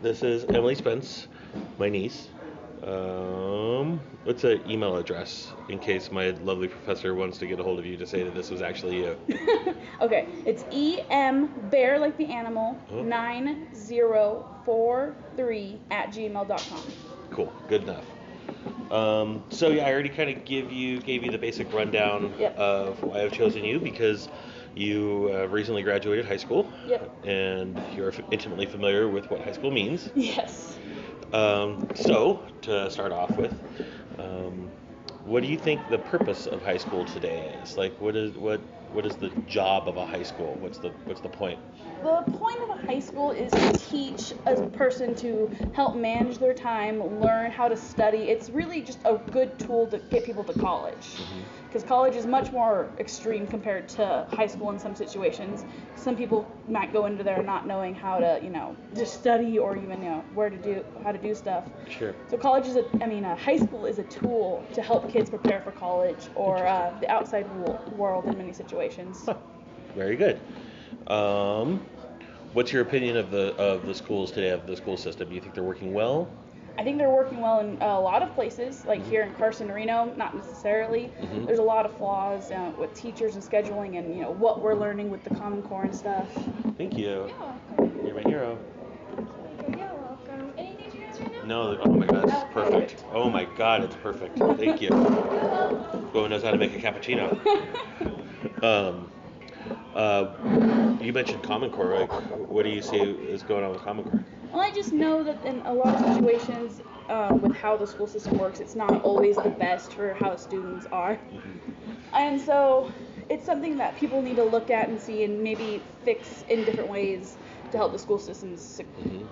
This is Emily Spence, my niece. What's an email address in case my lovely professor wants to get a hold of you to say that this was actually you? Okay, it's bear like the animal 9043 Cool, good enough. So yeah, I already kind of gave you the basic rundown Yep. of why I've chosen you because you recently graduated high school. Yep. And you're intimately familiar with what high school means. Yes. So to start off with, what do you think the purpose of high school today is? Like, what is the job of a high school? What's the point? The point of a high school is to teach a person to help manage their time, learn how to study. It's really just a good tool to get people to college. Because college is much more extreme compared to high school in some situations. Some people might go into there not knowing how to, just study or even, how to do stuff. Sure. So high school is a tool to help kids prepare for college or the outside world in many situations. Huh. Very good. What's your opinion of the schools today, of the school system? Do you think they're working well? I think they're working well in a lot of places, like here in Carson, Reno, not necessarily. There's a lot of flaws with teachers and scheduling and, what we're learning with the Common Core and stuff. Thank you. You're welcome. You're my hero. You're welcome. Anything to guys right now? No, oh my god, it's perfect. Oh my god, it's perfect. Thank you. Who knows how to make a cappuccino? You mentioned Common Core. Like, what do you see is going on with Common Core? Well, I just know that in a lot of situations with how the school system works, it's not always the best for how students are. And so it's something that people need to look at and see and maybe fix in different ways to help the school systems.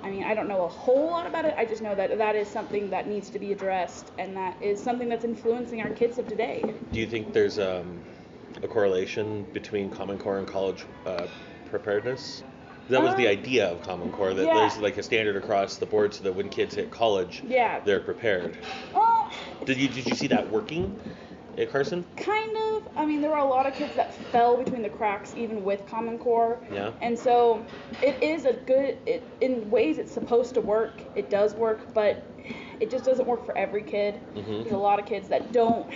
I don't know a whole lot about it. I just know that that is something that needs to be addressed, and that is something that's influencing our kids of today. Do you think there's a correlation between Common Core and college preparedness? That was the idea of Common Core, that there's like a standard across the board so that when kids hit college, they're prepared. Well, did you see that working at Carson? Kind of. There were a lot of kids that fell between the cracks even with Common Core. Yeah. And so it is in ways it's supposed to work. It does work, but it just doesn't work for every kid. There's a lot of kids that don't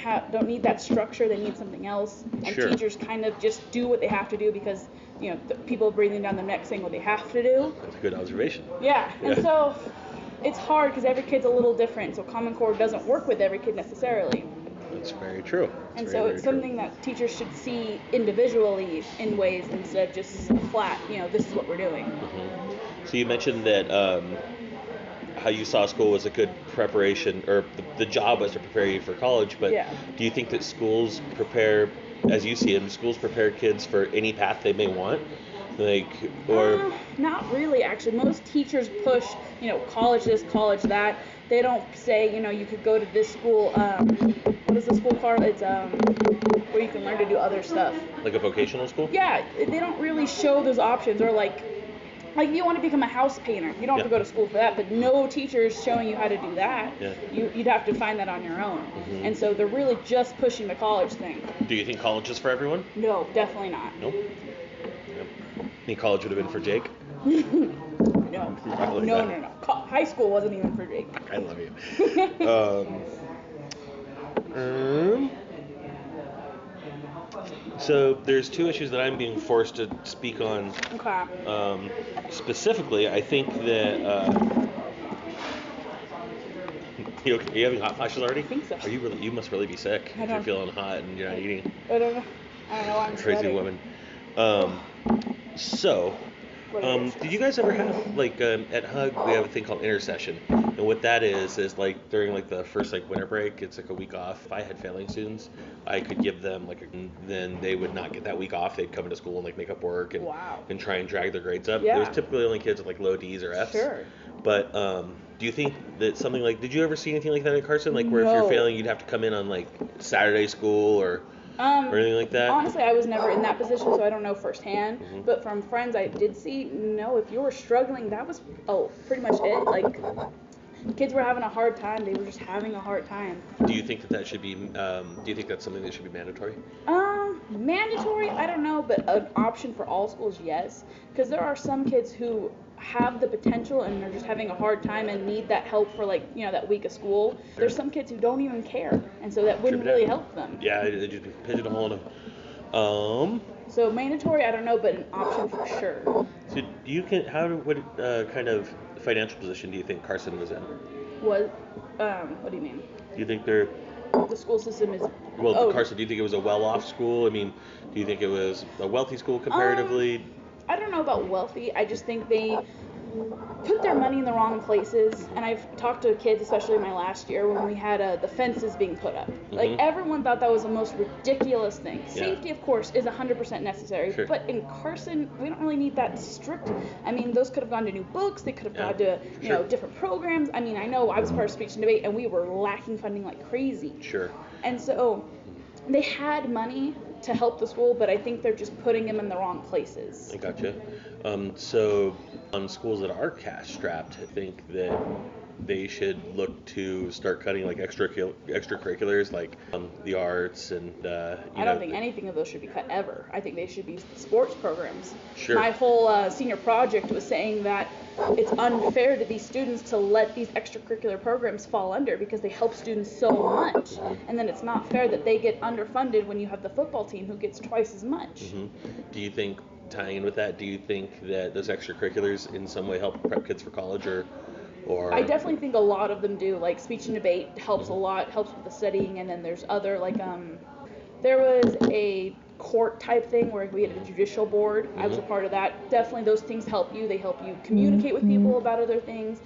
need that structure. They need something else. And teachers kind of just do what they have to do because, the people breathing down their neck saying what they have to do. That's a good observation. Yeah. And so it's hard because every kid's a little different. So Common Core doesn't work with every kid necessarily. That's very true. And so it's something that teachers should see individually in ways instead of just flat, this is what we're doing. So you mentioned that how you saw school was a good preparation, or the job was to prepare you for college, but do you think that schools prepare, as you see them, schools prepare kids for any path they may want? Not really, actually. Most teachers push, college this, college that. They don't say, you could go to this school. What is the school called? It's where you can learn to do other stuff. Like a vocational school? Yeah, they don't really show those options. Or like if you want to become a house painter, you don't have to go to school for that. But no teacher is showing you how to do that. Yeah. You'd have to find that on your own. And so they're really just pushing the college thing. Do you think college is for everyone? No, definitely not. Nope. Think college would have been for Jake? No. No. High school wasn't even for Jake. I love you. So there's two issues that I'm being forced to speak on. Okay. Specifically, I think that you having hot flashes already? I think so. Are you really? You must really be sick if you're feeling hot and you're not eating. I don't know. I'm crazy sweating. woman. Did you guys ever have at Hug we have a thing called intercession, and what that is like during like the first winter break, it's like a week off. If I had failing students, I could give them then they would not get that week off. They'd come into school and make up work and try and drag their grades up. Yeah. It was typically only kids with low D's or F's. Sure. But do you think that something did you ever see anything like that at Carson? Where if you're failing, you'd have to come in on Saturday school or anything like that? Honestly, I was never in that position, so I don't know firsthand. But from friends I did see, no, if you were struggling, that was pretty much it. Kids were having a hard time. They were just having a hard time. Do you think that should be, do you think that's something that should be mandatory? Mandatory, I don't know, but an option for all schools, yes. Because there are some kids who have the potential and are just having a hard time and need that help for like, that week of school. There's some kids who don't even care, and so that wouldn't really help them. Yeah, they just be pigeonholing them. So mandatory, I don't know, but an option for sure. So what kind of financial position do you think Carson was in? What do you mean? Do you think they're The school system is. Carson? Do you think it was a well-off school? I mean, do you think it was a wealthy school comparatively? I don't know about wealthy. I just think they put their money in the wrong places. And I've talked to kids, especially my last year, when we had the fences being put up. Like, everyone thought that was the most ridiculous thing. Yeah. Safety, of course, is 100% necessary. Sure. But in Carson, we don't really need that strict. I mean, those could have gone to new books. They could have gone to, different programs. I mean, I know I was part of speech and debate, and we were lacking funding like crazy. Sure. And so they had money to help the school, but I think they're just putting them in the wrong places. I gotcha. So on schools that are cash strapped, I think that they should look to start cutting like extracurriculars, like the arts and. I don't think anything of those should be cut ever. I think they should be sports programs. Sure. My whole senior project was saying that it's unfair to these students to let these extracurricular programs fall under because they help students so much. And then it's not fair that they get underfunded when you have the football team who gets twice as much. Do you think, tying in with that, do you think that those extracurriculars in some way help prep kids for college or I definitely think a lot of them do. Like speech and debate helps a lot, helps with the studying, and then there's other like there was a court type thing where we had a judicial board. I was a part of that. Definitely those things help you. They help you communicate with people about other things.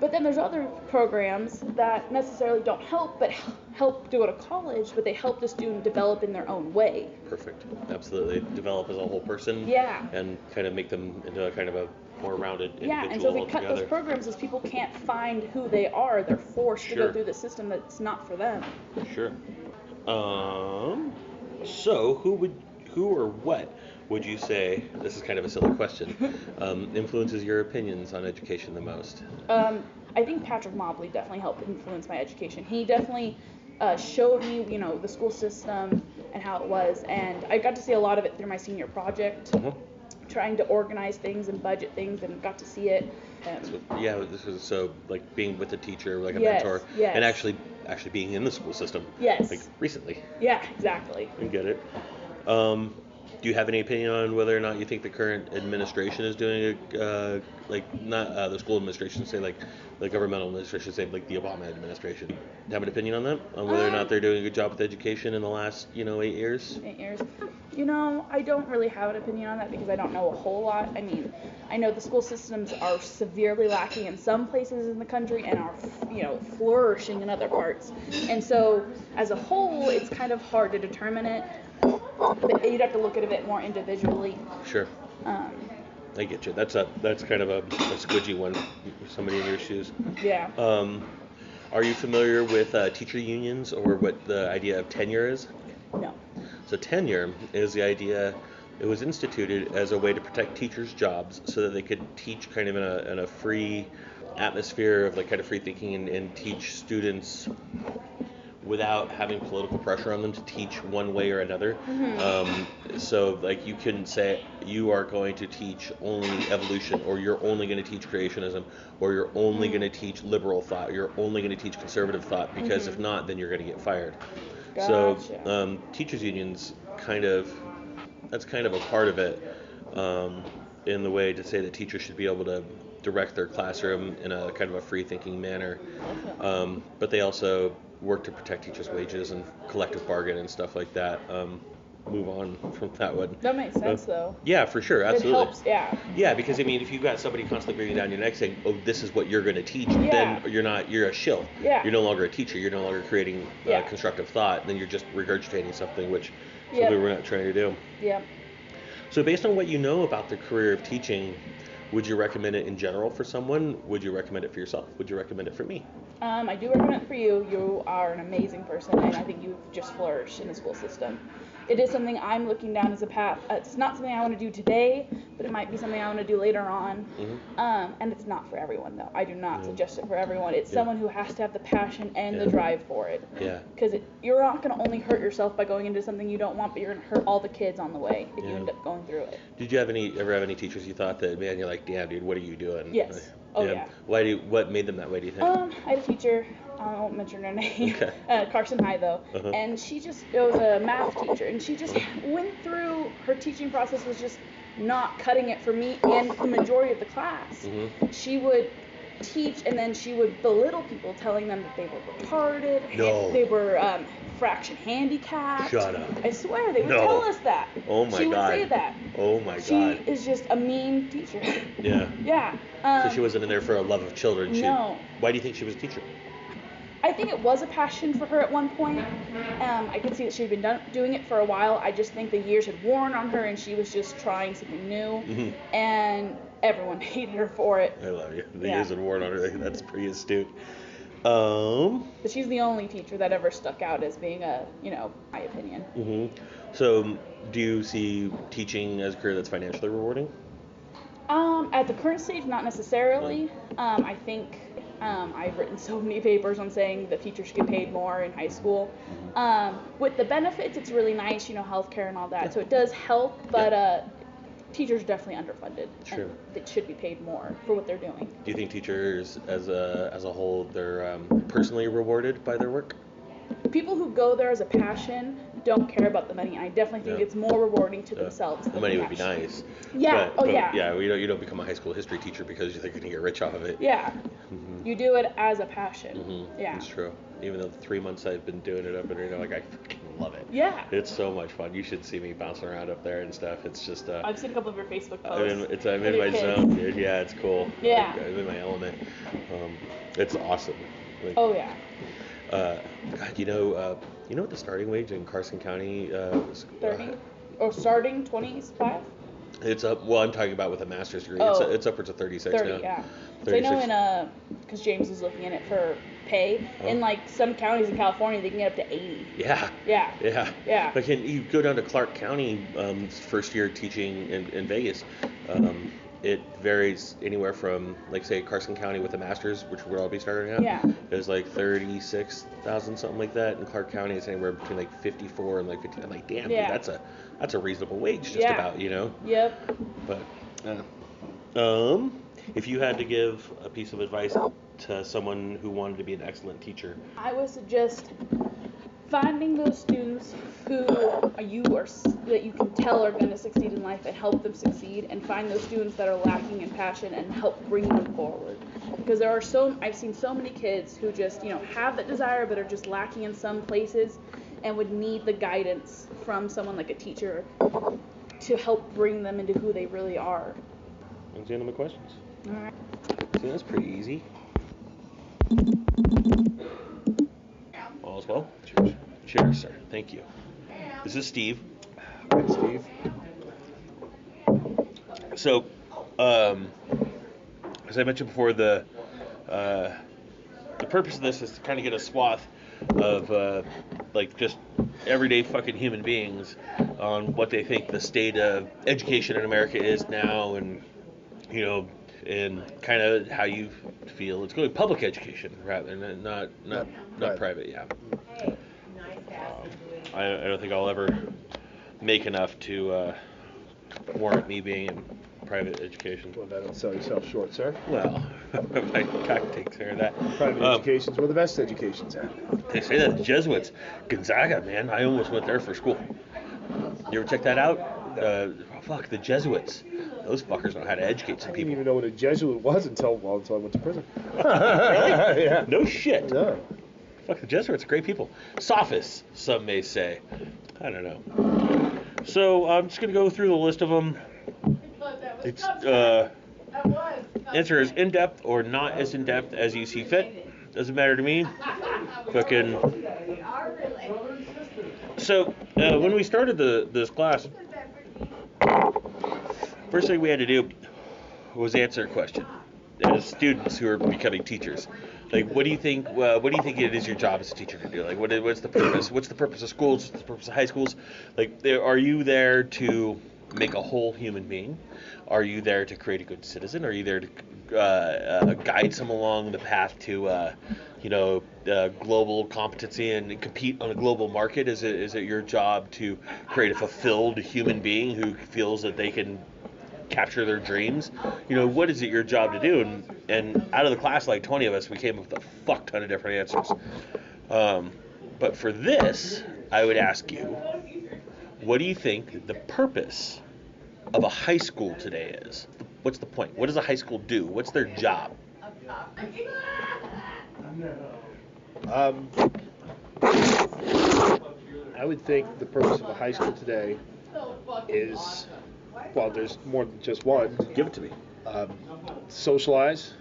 But then there's other programs that necessarily don't help, but help do it at college, but they help the student develop in their own way. Perfect. Absolutely. Develop as a whole person. Yeah. And kind of make them into a kind of a more rounded individual. Yeah, and so if we cut altogether. those programs, as people can't find who they are, they're forced to go through the system that's not for them. Sure. So who or what would you say, this is kind of a silly question, influences your opinions on education the most? I think Patrick Mobley definitely helped influence my education. He definitely showed me, the school system and how it was, and I got to see a lot of it through my senior project, trying to organize things and budget things, and got to see it. This was so like being with a teacher, like a mentor, and actually being in the school system. Yes. Like recently. Yeah, exactly. I get it. Do you have any opinion on whether or not you think the current administration is doing not the school administration, say like the governmental administration, say like the Obama administration? Do you have an opinion on that? On whether or not they're doing a good job with education in the last, 8 years? 8 years. I don't really have an opinion on that because I don't know a whole lot. I mean, I know the school systems are severely lacking in some places in the country and are, flourishing in other parts. And so, as a whole, it's kind of hard to determine it. But you'd have to look at it a bit more individually. Sure. I get you. That's kind of a squidgy one. Somebody in your shoes. Yeah. Are you familiar with teacher unions or what the idea of tenure is? No. So tenure is the idea. It was instituted as a way to protect teachers' jobs so that they could teach kind of in a free atmosphere of like kind of free thinking and teach students without having political pressure on them to teach one way or another. So like you couldn't say you are going to teach only evolution, or you're only going to teach creationism, or you're only going to teach liberal thought, or you're only going to teach conservative thought, because if not, then you're going to get fired. Gotcha. So teachers unions that's kind of a part of it, in the way to say that teachers should be able to direct their classroom in a kind of a free thinking manner. But they also work to protect teachers' wages and collective bargain and stuff like that. Move on from that one. That makes sense, though. Yeah, for sure, absolutely. It helps, yeah. Yeah, because I mean, if you've got somebody constantly bringing down your neck saying, "Oh, this is what you're going to teach," then you're a shill. Yeah. You're no longer a teacher. You're no longer creating constructive thought. Then you're just regurgitating something, which something we're not trying to do. Yeah. So, based on what you know about the career of teaching, would you recommend it in general for someone? Would you recommend it for yourself? Would you recommend it for me? I do recommend it for you. You are an amazing person, and I think you've just flourished in the school system. it is something I'm looking down as a path. It's not something I want to do today, but it might be something I want to do later on. And it's not for everyone, though. I do not suggest it for everyone. It's someone who has to have the passion and the drive for it. Yeah. Because you're not going to only hurt yourself by going into something you don't want, but you're going to hurt all the kids on the way if you end up going through it. Did you ever have any teachers you thought that, man, you're like, damn, dude, what are you doing? Yes. Oh, yeah. What made them that way, do you think? I had a teacher, I won't mention her name, Carson High, though, and it was a math teacher, and she just went through, her teaching process was just not cutting it for me and the majority of the class. She would teach, and then she would belittle people, telling them that they were retarded, they were fraction handicapped. Shut up. I swear, they would tell us that. Oh my God. She would say that. Oh my God. She is just a mean teacher. Yeah. Yeah. So she wasn't in there for a love of children. No. Why do you think she was a teacher? I think it was a passion for her at one point. I could see that she'd been doing it for a while. I just think the years had worn on her, and she was just trying something new. And everyone hated her for it. I love you. The years had worn on her. That's pretty astute. But she's the only teacher that ever stuck out as being my opinion. So, do you see teaching as a career that's financially rewarding? At the current stage, not necessarily. I think I've written so many papers on saying that teachers should get paid more in high school. With the benefits, it's really nice, healthcare and all that. So it does help, but teachers are definitely underfunded. Sure. And they should be paid more for what they're doing. Do you think teachers, as a whole, they're personally rewarded by their work? People who go there as a passion don't care about the money. I definitely think it's more rewarding to themselves than the money the would be nice. Yeah. But, yeah. Yeah. You don't become a high school history teacher because you think you're gonna get rich off of it. Yeah. You do it as a passion. Yeah. It's true. Even though the 3 months I've been doing it up in Reno, I fucking love it. Yeah. It's so much fun. You should see me bouncing around up there and stuff. It's just. I've seen a couple of your Facebook posts. I'm in my zone, dude. Yeah, it's cool. Yeah. I'm in my element. It's awesome. Oh yeah. God, you know what the starting wage in Carson County is? 30? Or starting 25? It's up. Well, I'm talking about with a master's degree. Oh. It's upwards of 36 30, now. yeah. So I know because James is looking at it for pay, in some counties in California, they can get up to 80. Yeah. Yeah. Yeah. Yeah. Like you go down to Clark County, first year teaching in Vegas. It varies anywhere from, say, Carson County with a master's, which would all be starting out. Yeah. Is 36,000, something like that. In Clark County, it's anywhere between 54 and 50. I'm like, damn, dude, that's a reasonable wage, just about, Yep. But, if you had to give a piece of advice to someone who wanted to be an excellent teacher, I would suggest finding those students that you can tell are going to succeed in life and help them succeed, and find those students that are lacking in passion and help bring them forward. Because I've seen so many kids who just, have that desire but are just lacking in some places and would need the guidance from someone like a teacher to help bring them into who they really are. That's the end of my questions. All right. See, that's pretty easy. All's well? Cheers. Cheers, sir. Thank you. This is Steve. Hi, Steve. So, as I mentioned before, the purpose of this is to kind of get a swath of just everyday fucking human beings on what they think the state of education in America is now, and and kind of how you feel it's going public education rather than not private. Yeah. I don't think I'll ever make enough to warrant me being in private education. Well, don't sell yourself short, sir. Well, my cock takes care of that. Private education's where the best education's at. They say that the Jesuits, Gonzaga, man, I almost went there for school. You ever check that out? Fuck, the Jesuits. Those fuckers know how to educate some I didn't people. even know what a Jesuit was until I went to prison. Really? Yeah. No shit. No. Fuck, the Jesuits are great people. Sophists, some may say. I don't know. So I'm just going to go through the list of them. It's answer is in-depth or not as in-depth as you see fit. Doesn't matter to me. Fucking. So when we started this class, first thing we had to do was answer a question. as students who are becoming teachers, like what do you think? What do you think it is your job as a teacher to do? Like what's the purpose? What's the purpose of schools? What's the purpose of high schools? Like are you there to make a whole human being? Are you there to create a good citizen? Are you there to guide someone along the path to global competency and compete on a global market? Is it your job to create a fulfilled human being who feels that they can capture their dreams? What is it your job to do? And out of the class, like 20 of us, we came up with a fuck ton of different answers. But for this, I would ask you, what do you think the purpose of a high school today is? What's the point? What does a high school do? What's their job? I would think the purpose of a high school today is, well, there's more than just one. Give it to me. Socialize.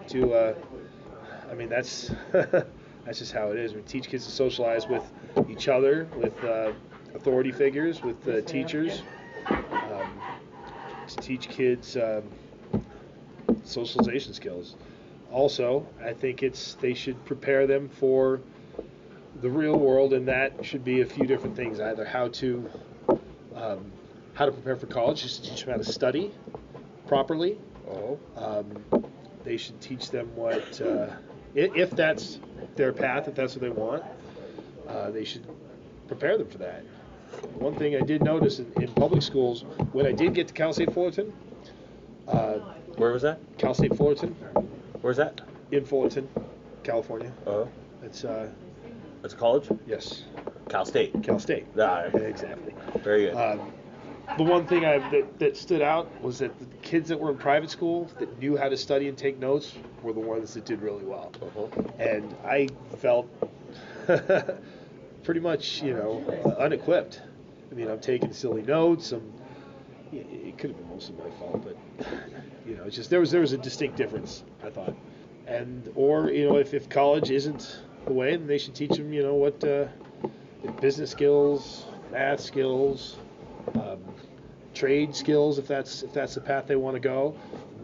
That's that's just how it is. We teach kids to socialize with each other, with authority figures, with teachers. To teach kids socialization skills. Also, I think they should prepare them for the real world, and that should be a few different things. Either how to prepare for college, just to teach them how to study properly. They should teach them what, if that's their path, if that's what they want, they should prepare them for that. One thing I did notice in public schools, when I did get to Cal State Fullerton. Where was that? Cal State Fullerton. Where's that? In Fullerton, California. Oh. It's a college? Yes. Cal State. Cal State. Exactly. Very good. The one thing that stood out was that the kids that were in private school that knew how to study and take notes were the ones that did really well. And I felt pretty much, unequipped. I mean, I'm taking silly notes. It could have been mostly my fault, but it's just there was a distinct difference, I thought. Or if college isn't the way, then they should teach them, what business skills, math skills, trade skills, if that's the path they want to go.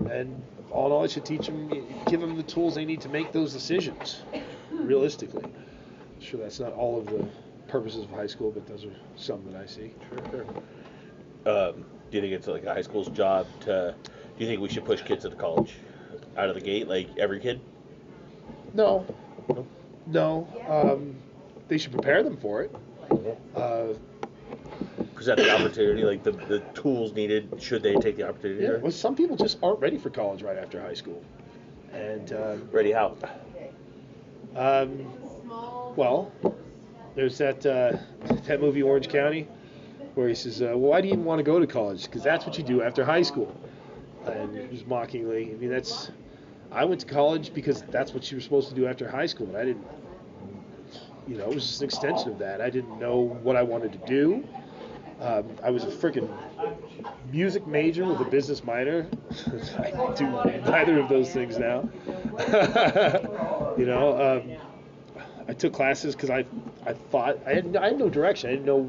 And all in all, it should teach them, give them the tools they need to make those decisions realistically. Sure, that's not all of the purposes of high school, but those are some that I see. Sure. Do you think it's like a high school's job to? Do you think we should push kids into college out of the gate, like every kid? No. They should prepare them for it. Present the opportunity, like the tools needed. Should they take the opportunity? Yeah. Well, some people just aren't ready for college right after high school. And ready how? Well, there's that movie Orange County, where he says, well, why do you even want to go to college? Because that's what you do after high school. And just mockingly, I went to college because that's what you were supposed to do after high school, but I didn't, it was just an extension of that. I didn't know what I wanted to do. I was a freaking music major with a business minor. I do neither of those things now. I took classes because I thought I had no direction. I didn't know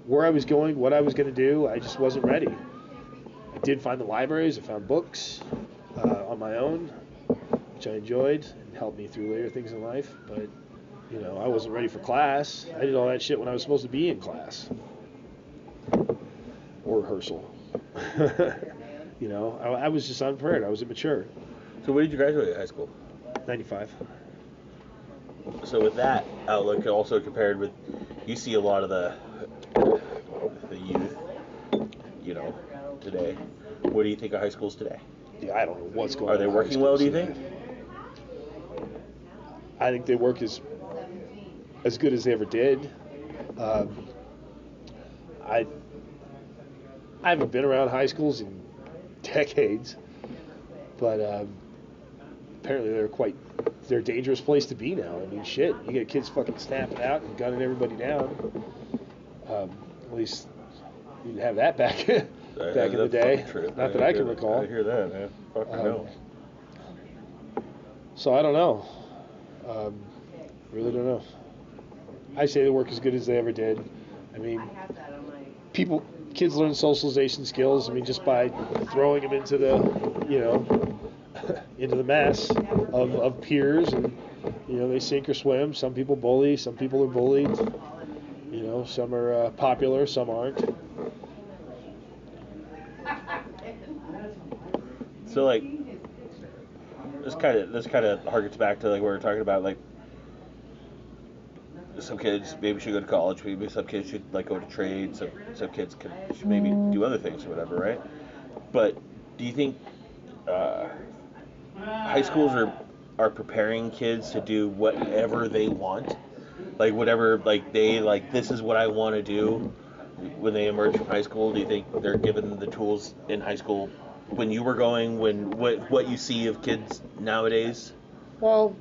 where I was going, what I was going to do. I just wasn't ready. I did find the libraries. I found books on my own, which I enjoyed and helped me through later things in life. But I wasn't ready for class. I did all that shit when I was supposed to be in class or rehearsal. I was just unprepared. I was immature. So when did you graduate high school? 95. So with that outlook, also compared with, you see a lot of the youth, today. What do you think of high schools today? Yeah, I don't know what's going on. Are they working well, do you think? I think they work as good as they ever did. I haven't been around high schools in decades, but apparently they're a dangerous place to be now. I mean, shit, you get kids fucking snapping out and gunning everybody down. At least you didn't have that back in the day. Not that I can recall. I hear that, man. Fucking no. So I don't know. Really don't know. I say they work as good as they ever did. I mean, kids learn socialization skills. I mean, just by throwing them into the, into the mass of peers, and they sink or swim. Some people bully, some people are bullied. Some are popular, some aren't. So like, this kind of harkens back to like what we were talking about, like some kids maybe should go to college, maybe some kids should like go to trade, some kids should maybe do other things or whatever, right? But do you think high schools are preparing kids to do whatever they want, like whatever like they like this is what I want to do when they emerge from high school? Do you think they're given the tools in high school when you were going, what you see of kids nowadays? Well,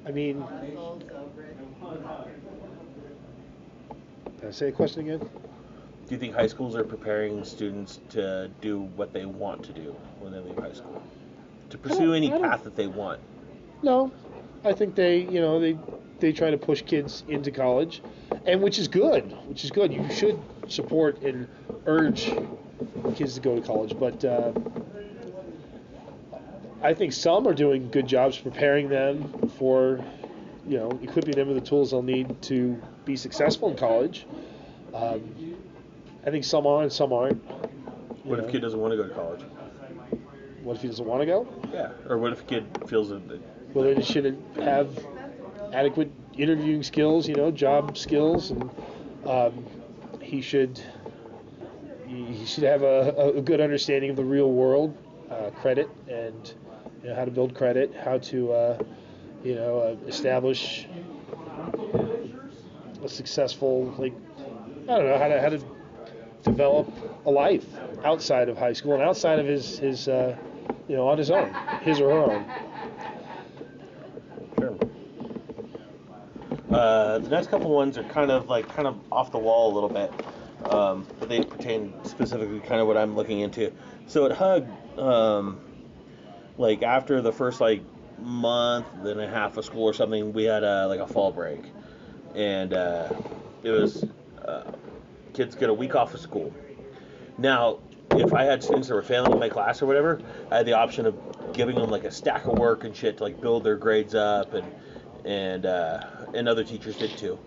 I mean, can I say a question again? Do you think high schools are preparing students to do what they want to do when they leave high school? To pursue any path that they want? No. I think they try to push kids into college, and which is good. You should support and urge kids to go to college, but I think some are doing good jobs preparing them for, equipping them with the tools they'll need to be successful in college. I think some are and some aren't. What if a kid doesn't want to go to college? What if he doesn't want to go? Yeah. Or what if a kid feels that... Well, they should have adequate interviewing skills, job skills, and he should have a good understanding of the real world, credit, and how to build credit, how to establish a successful, how to develop a life outside of high school and outside of his on his own, his or her own. Sure. The next couple ones are kind of off the wall a little bit, but they pertain specifically kind of what I'm looking into. So at Hug, after the first month and a half of school or something, we had a fall break, and it was kids get a week off of school. Now, if I had students that were failing in my class or whatever, I had the option of giving them a stack of work and shit to build their grades up, and other teachers did too.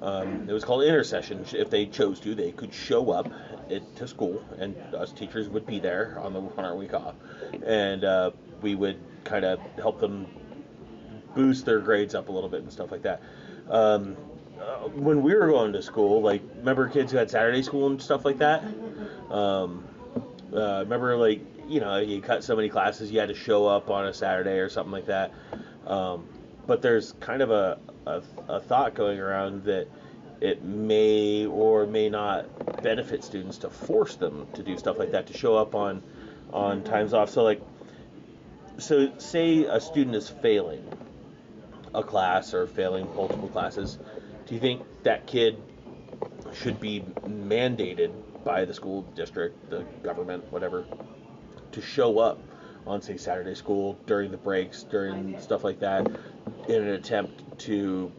It was called intercession. If they chose to, they could show up to school, and us teachers would be there on our week off, and we would kind of help them boost their grades up a little bit and stuff like that. When we were going to school, remember kids who had Saturday school and stuff like that? Remember, you cut so many classes, you had to show up on a Saturday or something like that. But there's kind of a thought going around that it may or may not benefit students to force them to do stuff like that, to show up on times off. So say a student is failing a class or failing multiple classes. Do you think that kid should be mandated by the school district, the government, whatever, to show up on, say, Saturday school during the breaks, during stuff like that, in an attempt to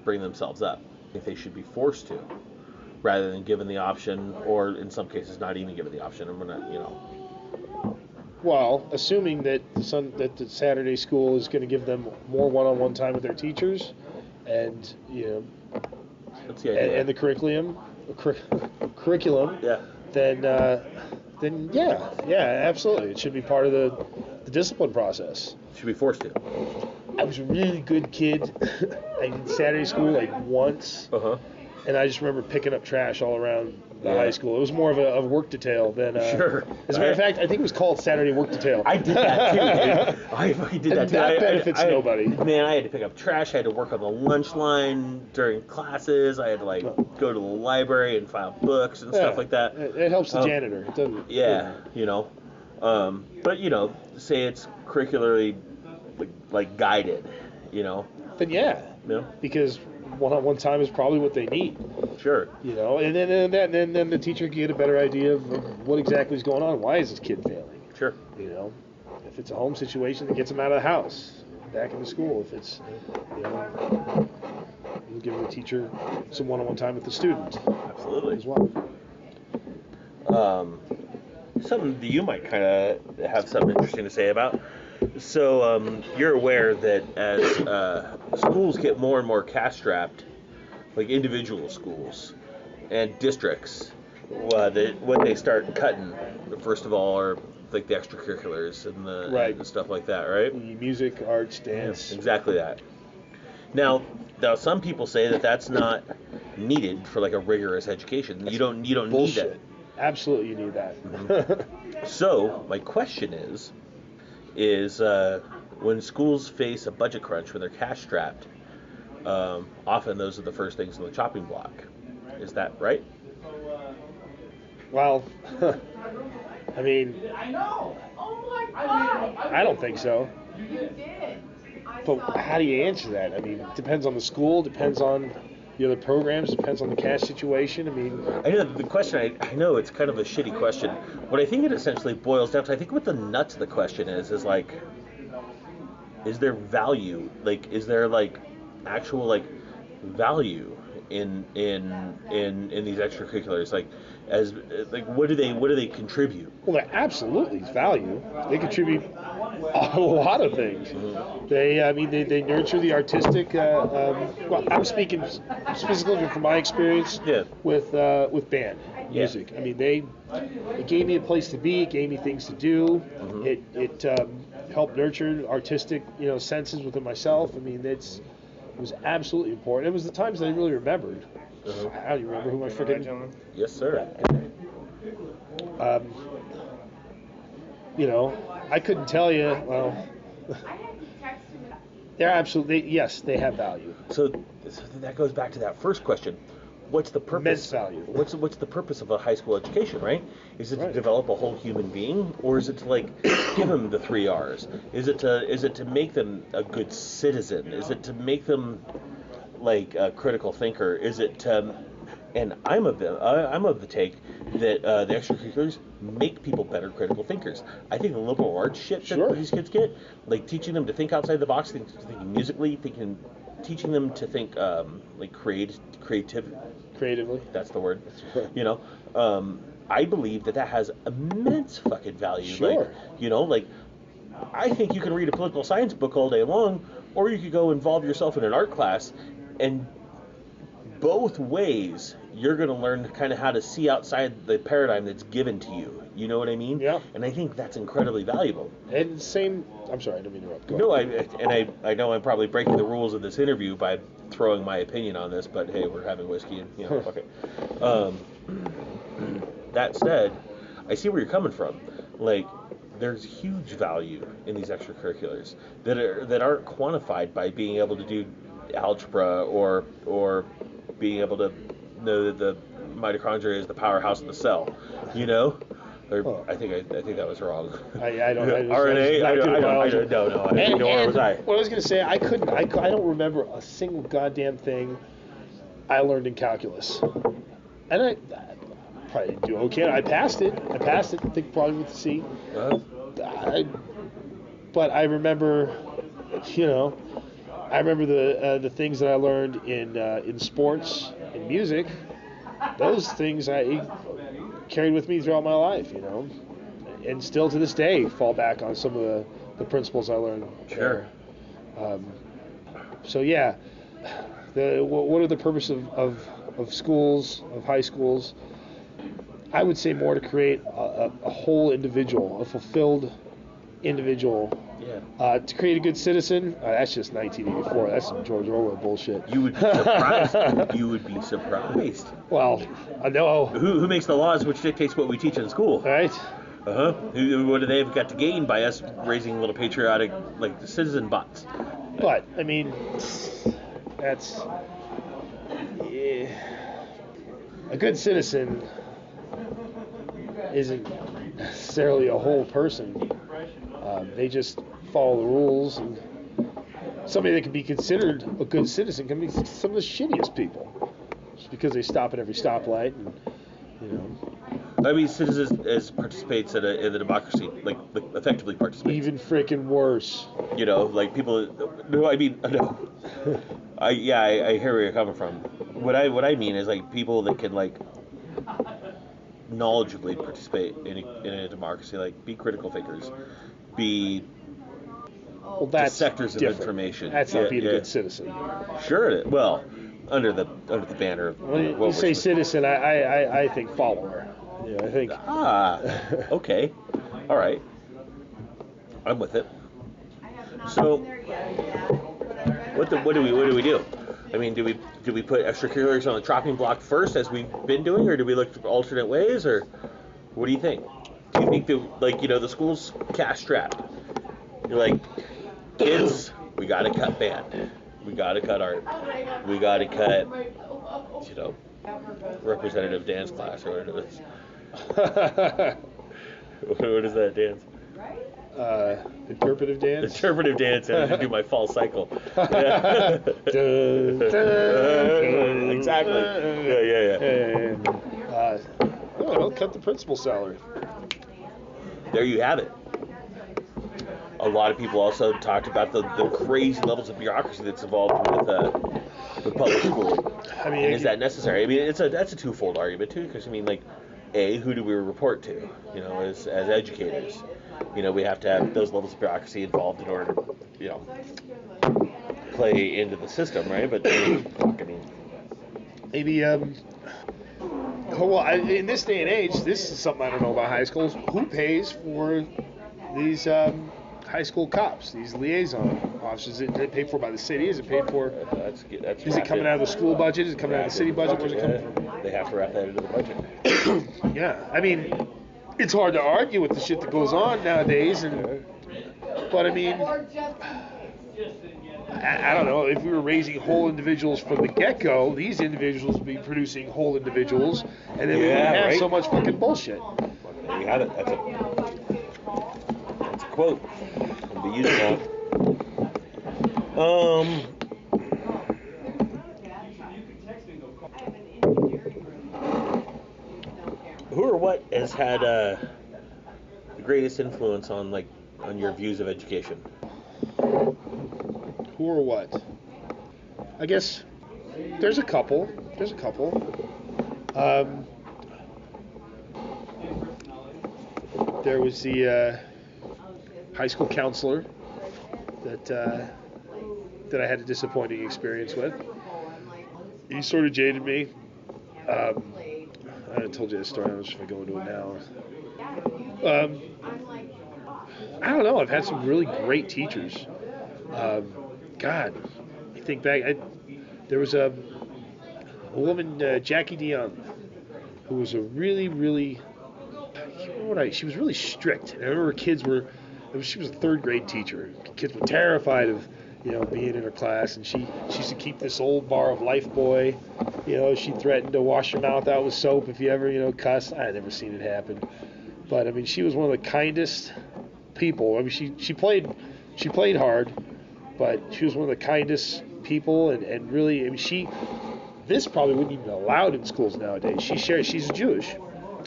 bring themselves up? I think they should be forced to, rather than given the option, or in some cases not even given the option. And we're not, Well, assuming that the Saturday school is going to give them more one-on-one time with their teachers, and that's the idea. and the curriculum, Yeah. then yeah, absolutely, it should be part of the discipline process. Should be forced to. I was a really good kid in Saturday school once, and I just remember picking up trash all around the high school. It was more of a work detail than sure. As a matter of fact, I think it was called Saturday work detail. I did that too, dude. I did that and too. That benefits nobody. Man, I had to pick up trash. I had to work on the lunch line during classes. I had to go to the library and file books and stuff like that. It helps the janitor. It doesn't. Yeah, but say it's curricularly guided, Then yeah. Because one-on-one time is probably what they need. Sure. And then the teacher can get a better idea of what exactly is going on. Why is this kid failing? Sure. If it's a home situation, that gets them out of the house, back into school. If it's, you'll give the teacher some one-on-one time with the student. Absolutely. As well. something that you might kind of have something interesting to say about. So you're aware that as schools get more and more cash-strapped, like individual schools and districts, what they start cutting, first of all, are like the extracurriculars and the stuff like that, right? Music, arts, dance. Yeah, exactly that. Now, some people say that that's not needed for like a rigorous education. You don't need that. Absolutely, you need that. So my question is when schools face a budget crunch, when they're cash strapped, often those are the first things on the chopping block. Is that right? Well, I mean, I don't think so. But how do you answer that? I mean, it depends on the school, depends on the other programs, depends on the cash situation. I mean, I know the question. I know it's kind of a shitty question. What I think it essentially boils down to, I think what the nuts of the question is like, is there value? Like, is there like actual like value in these extracurriculars? Like, as like what do they contribute? well, there absolutely is value. They contribute a lot of things. Mm-hmm. They nurture the artistic. Well, I'm speaking specifically from my experience with band music. I mean, it gave me a place to be. It gave me things to do. Mm-hmm. It helped nurture artistic senses within myself. I mean, it was absolutely important. It was the times that I really remembered. I don't even remember who my freaking. Yes, sir. I couldn't tell you. Well, they're absolutely yes, they have value. So that goes back to that first question. What's the purpose? Immense value. What's the purpose of a high school education, right? Is it to develop a whole human being, or is it to like give them the 3 R's? Is it to make them a good citizen? Is it to make them like a critical thinker? Is it to and I'm of the take that the extracurriculars make people better critical thinkers. I think the liberal arts shit that these kids get, like teaching them to think outside the box, thinking musically, teaching them to think like creatively. That's the word. I believe that has immense fucking value. Sure. Like I think you can read a political science book all day long, or you could go involve yourself in an art class, and both ways you're going to learn kind of how to see outside the paradigm that's given to you. You know what I mean? Yeah. And I think that's incredibly valuable. And same. I'm sorry, I didn't mean to interrupt. No, I know I'm probably breaking the rules of this interview by throwing my opinion on this, but hey, we're having whiskey and fuck it. That said, I see where you're coming from. Like, there's huge value in these extracurriculars that aren't quantified by being able to do algebra or being able to know that the mitochondria is the powerhouse of the cell, Or I think that was wrong. I don't. RNA. I don't know. Where was I? What I was gonna say, I don't remember a single goddamn thing I learned in calculus, and I probably didn't do okay. I passed it. I think probably with a C. But I remember, I remember the things that I learned in sports and music. Those things I carried with me throughout my life, and still to this day fall back on some of the principles I learned. Sure. So yeah, what are the purpose of schools, of high schools? I would say more to create a whole individual, a fulfilled individual. Yeah. To create a good citizen. That's just 1984. That's some George Orwell bullshit. You would be surprised. You would be surprised. Well, I know. Who makes the laws which dictates what we teach in school? Right. What do they have got to gain by us raising little patriotic, like, citizen bots? But, I mean, that's... a good citizen isn't necessarily a whole person. They just follow the rules, and somebody that can be considered a good citizen can be some of the shittiest people, just because they stop at every stoplight, and I mean, citizens participates in the democracy, like effectively participates. Even freaking worse. Like people. No, I mean, no. I hear where you're coming from. What I mean is like people that can like knowledgeably participate in a democracy. Like, be critical thinkers, be Well, that's sectors of different. information. That's not being a good citizen. Sure, it is. Well, under the banner of When what you say citizen, I think follower. Yeah, I think. Okay, all right, I'm with it. So, what do we do? I mean, do we put extracurriculars on the chopping block first, as we've been doing, or do we look for alternate ways, or what do you think? Do you think that, the school's cash strapped? You're like, kids, we gotta cut band, we gotta cut art, we gotta cut, representative dance class or whatever it is. What is that dance? Interpretive dance. Interpretive dance, and I do my fall cycle. Exactly. Yeah. I'll cut the principal's salary. There you have it. A lot of people also talked about the crazy levels of bureaucracy that's involved with public school. I mean, is that necessary? I mean, that's a twofold argument too, because who do we report to? As educators, we have to have those levels of bureaucracy involved in order to, play into the system, right? But maybe in this day and age, this is something I don't know about high schools. Who pays for these high school cops, these liaison officers? Is it paid for by the city? Is it paid for? Is it coming out of the school budget? Is it coming out of the city budget? Where's it coming from? They have to wrap that into the budget. Yeah, I mean, it's hard to argue with the shit that goes on nowadays, but I mean, I don't know, if we were raising whole individuals from the get-go, these individuals would be producing whole individuals, and then we wouldn't have so much fucking bullshit. There you have it. That's a quote. I'll be using that. Who or what has had the greatest influence on your views of education? Who or what? I guess there's a couple. There was the high school counselor that I had a disappointing experience with. He sort of jaded me. I told you this story. I'm just going to go into it now. I don't know. I've had some really great teachers. God, I think back. There was a woman, Jackie Dion, who was a really, really. She was really strict. And I remember she was a third grade teacher. Kids were terrified of, being in her class, and she used to keep this old bar of Lifebuoy. She threatened to wash your mouth out with soap if you ever, cuss. I had never seen it happen, but I mean, she was one of the kindest people. I mean, she played hard, but she was one of the kindest people, and really, I mean, this probably wouldn't even be allowed in schools nowadays. She's Jewish,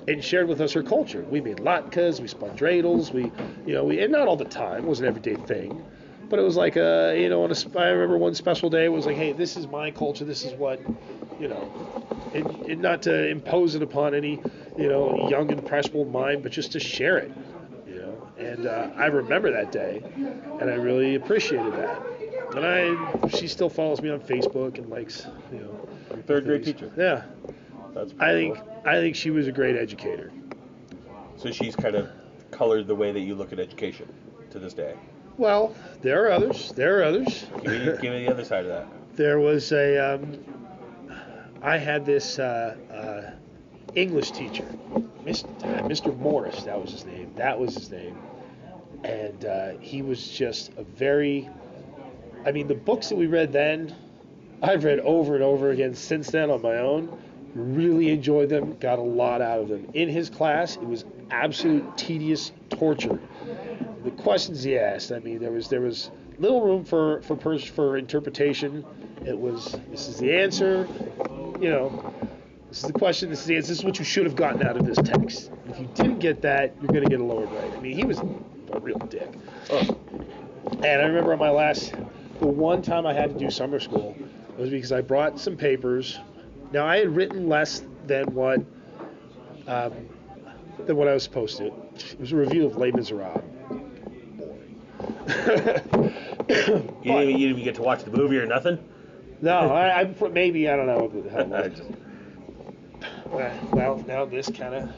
and shared with us her culture. We made latkes, we spun dreidels, and not all the time, it was an everyday thing, but it was like, I remember one special day, it was like, hey, this is my culture, this is what, and not to impose it upon any, young impressionable mind, but just to share it, and I remember that day, and I really appreciated that. And she still follows me on Facebook and likes, Third grade teacher. Yeah. That's I cool. think she was a great educator. So she's kind of colored the way that you look at education to this day. Well, there are others. Give me the other side of that. There was I had this English teacher, Mr. Morris, that was his name. And he was just the books that we read then, I've read over and over again since then on my own. Really enjoyed them, got a lot out of them. In his class, it was absolute tedious torture. The questions he asked, there was little room for interpretation. It was, this is the answer, this is the question, this is the answer, this is what you should have gotten out of this text. If you didn't get that, you're going to get a lower grade. I mean, he was a real dick. And I remember the one time I had to do summer school was because I brought some papers. Now, I had written less than what than what I was supposed to. It was a review of Les Miserables. You didn't even get to watch the movie or nothing? No, I maybe, I don't know what the hell it was. Well, now this kind of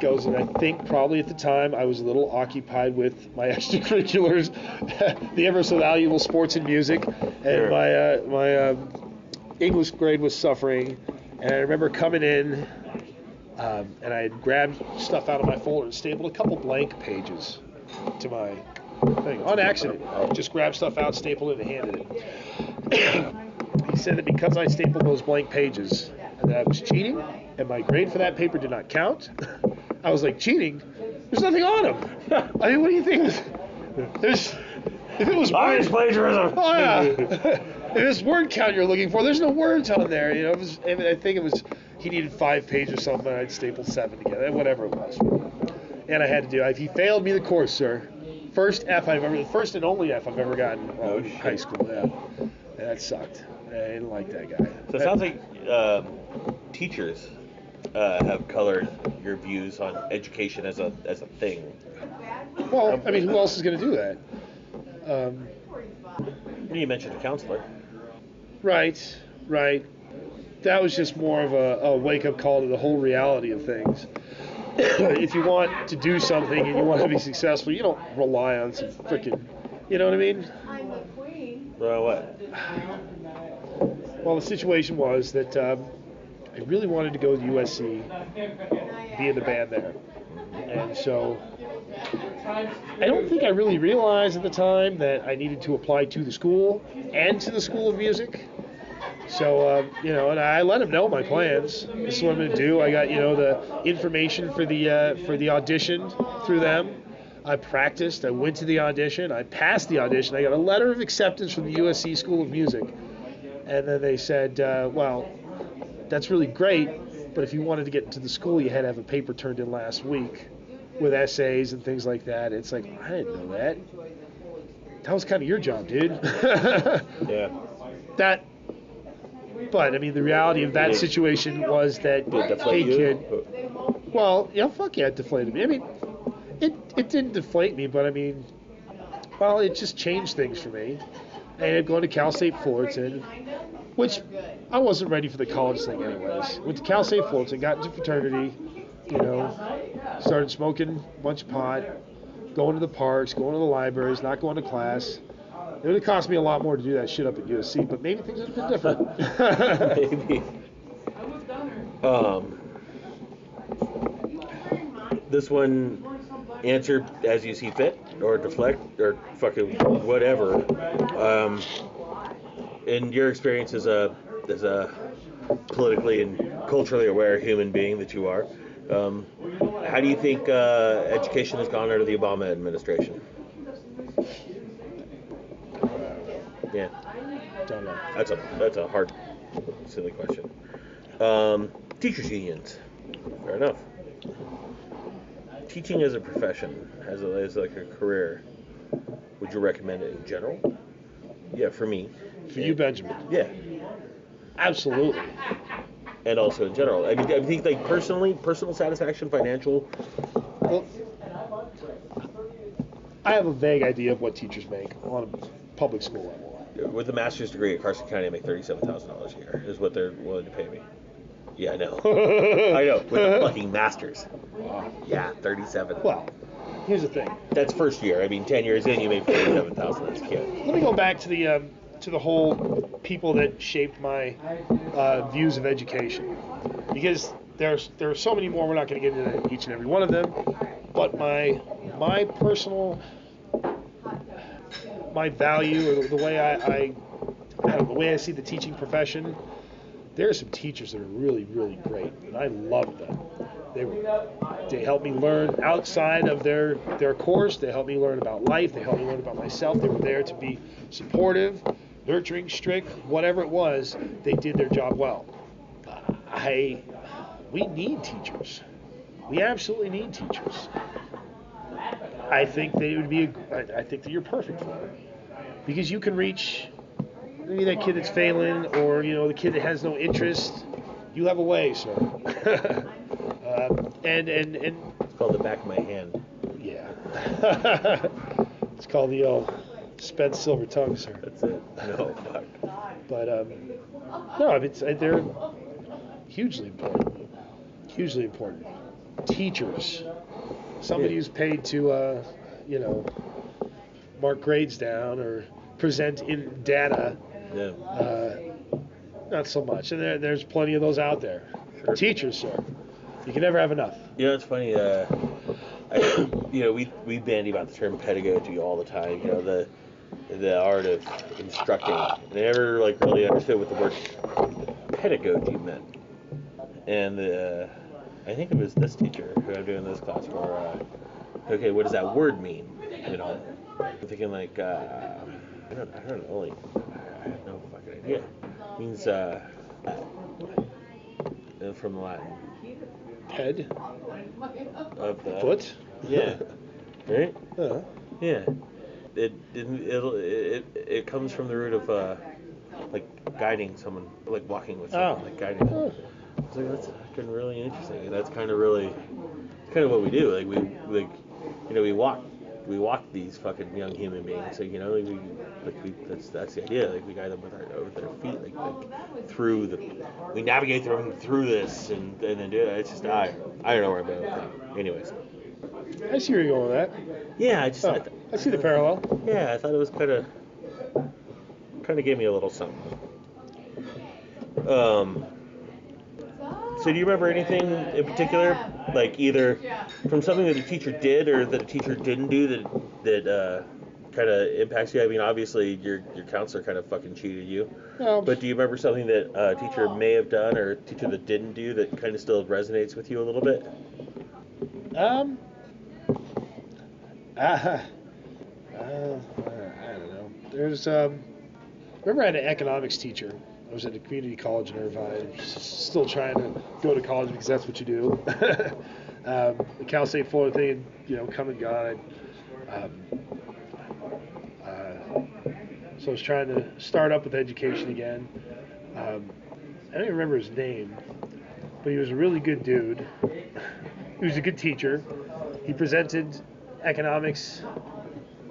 goes, and I think probably at the time I was a little occupied with my extracurriculars, the ever so valuable sports and music, and Sure. my English grade was suffering, and I remember coming in, and I had grabbed stuff out of my folder and stapled a couple blank pages to my thing on accident. Just grabbed stuff out, stapled it, and handed it. He said that because I stapled those blank pages, that I was cheating, and my grade for that paper did not count. I was like, cheating? There's nothing on them. I mean, what do you think? If it was Bias plagiarism. Oh yeah. If this word count you're looking for, there's no words on there. You know, I think it was he needed 5 pages or something. I'd stapled 7 together, whatever it was. And I had to do it. He failed me the course, sir. The first and only F I've ever gotten in high school. Yeah, that sucked. I didn't like that guy. So it sounds like teachers have colored your views on education as a thing. Well, I mean, who else is going to do that? You mentioned a counselor. Right. That was just more of a wake-up call to the whole reality of things. If you want to do something and you want to be successful, you don't rely on some freaking, you know what I mean? Well, what? Well, the situation was that I really wanted to go to USC, be in the band there. And so I don't think I really realized at the time that I needed to apply to the school and to the School of Music. So, and I let him know my plans. This is what I'm going to do. I got, the information for the audition through them. I practiced. I went to the audition. I passed the audition. I got a letter of acceptance from the USC School of Music. And then they said, well, that's really great, but if you wanted to get into the school, you had to have a paper turned in last week with essays and things like that. It's like, I didn't know that. That was kind of your job, dude. Yeah. But, I mean, the reality of that situation was that, hey, kid, well, yeah, fuck yeah, it deflated me. I mean, it didn't deflate me, but, I mean, well, it just changed things for me. I ended up going to Cal State Fullerton, which I wasn't ready for the college thing anyways. Went to Cal State Fullerton, got into fraternity, started smoking a bunch of pot, going to the parks, going to the libraries, not going to class. It would have cost me a lot more to do that shit up at USC, but maybe things would have been different. Maybe. This one, answer as you see fit, or deflect, or fucking whatever. In your experience as a politically and culturally aware human being that you are, how do you think education has gone under the Obama administration? Yeah. Don't know. That's a hard, silly question. Teachers unions. Fair enough. Teaching as a profession, as like a career, would you recommend it in general? Yeah, for me. For you, Benjamin? Yeah. Absolutely. And also in general. I mean, I think like personal satisfaction, financial. Well, I have a vague idea of what teachers make on a public school level. With a master's degree at Carson County, I make $37,000 a year. Is what they're willing to pay me. Yeah, I know. I know. With a fucking master's. Yeah, 37. Well, here's the thing. That's first year. I mean, 10 years in, you made $47,000 as a kid. Let me go back to the whole people that shaped my views of education, because there are so many more. We're not going to get into each and every one of them, but my personal value, or the way I don't know, the way I see the teaching profession. There are some teachers that are really, really great, and I love them. They helped me learn outside of their course. They helped me learn about life. They helped me learn about myself. They were there to be supportive, nurturing, strict, whatever it was. They did their job well. We need teachers. We absolutely need teachers. I think that it would be. I think that you're perfect for it, because you can reach maybe that kid that's failing, or the kid that has no interest. You have a way, sir. and It's called the back of my hand. yeah. It's called the old Spence silver tongue, sir. That's it. No, fuck. But no, they're hugely important. Hugely important. Teachers. Somebody who's paid to, mark grades down or present in data. Yeah. Not so much. And there's plenty of those out there. Sure. Teachers, sir. You can never have enough. It's funny. We bandy about the term pedagogy all the time. The art of instructing. I never really understood what the word pedagogy meant. And I think it was this teacher who I'm doing this class for. Okay, what does that word mean? I'm thinking I don't know. I have no fucking idea. It means from Latin. Head? Of the Foot? Yeah. Right? Yeah. It comes from the root of guiding someone, walking with someone, guiding them. So that's fucking really interesting. And that's kind of what we do. We walk these fucking young human beings. That's the idea. We guide them with their feet, we navigate through this and then do it. It's just I don't know where I'm going with that. Anyways. I see where you're going with that. Yeah, I see the parallel. Yeah, I thought it was kind of gave me a little something. So do you remember anything in particular, either from something that a teacher did or that a teacher didn't do that kind of impacts you? I mean, obviously your counselor kind of fucking cheated you. No. But do you remember something that a teacher may have done or a teacher that didn't do that kind of still resonates with you a little bit? I don't know. There's remember I had an economics teacher. I was at a community college in Irvine, still trying to go to college because that's what you do. The Cal State Florida thing, come and gone. So I was trying to start up with education again. I don't even remember his name, but he was a really good dude. He was a good teacher. He presented economics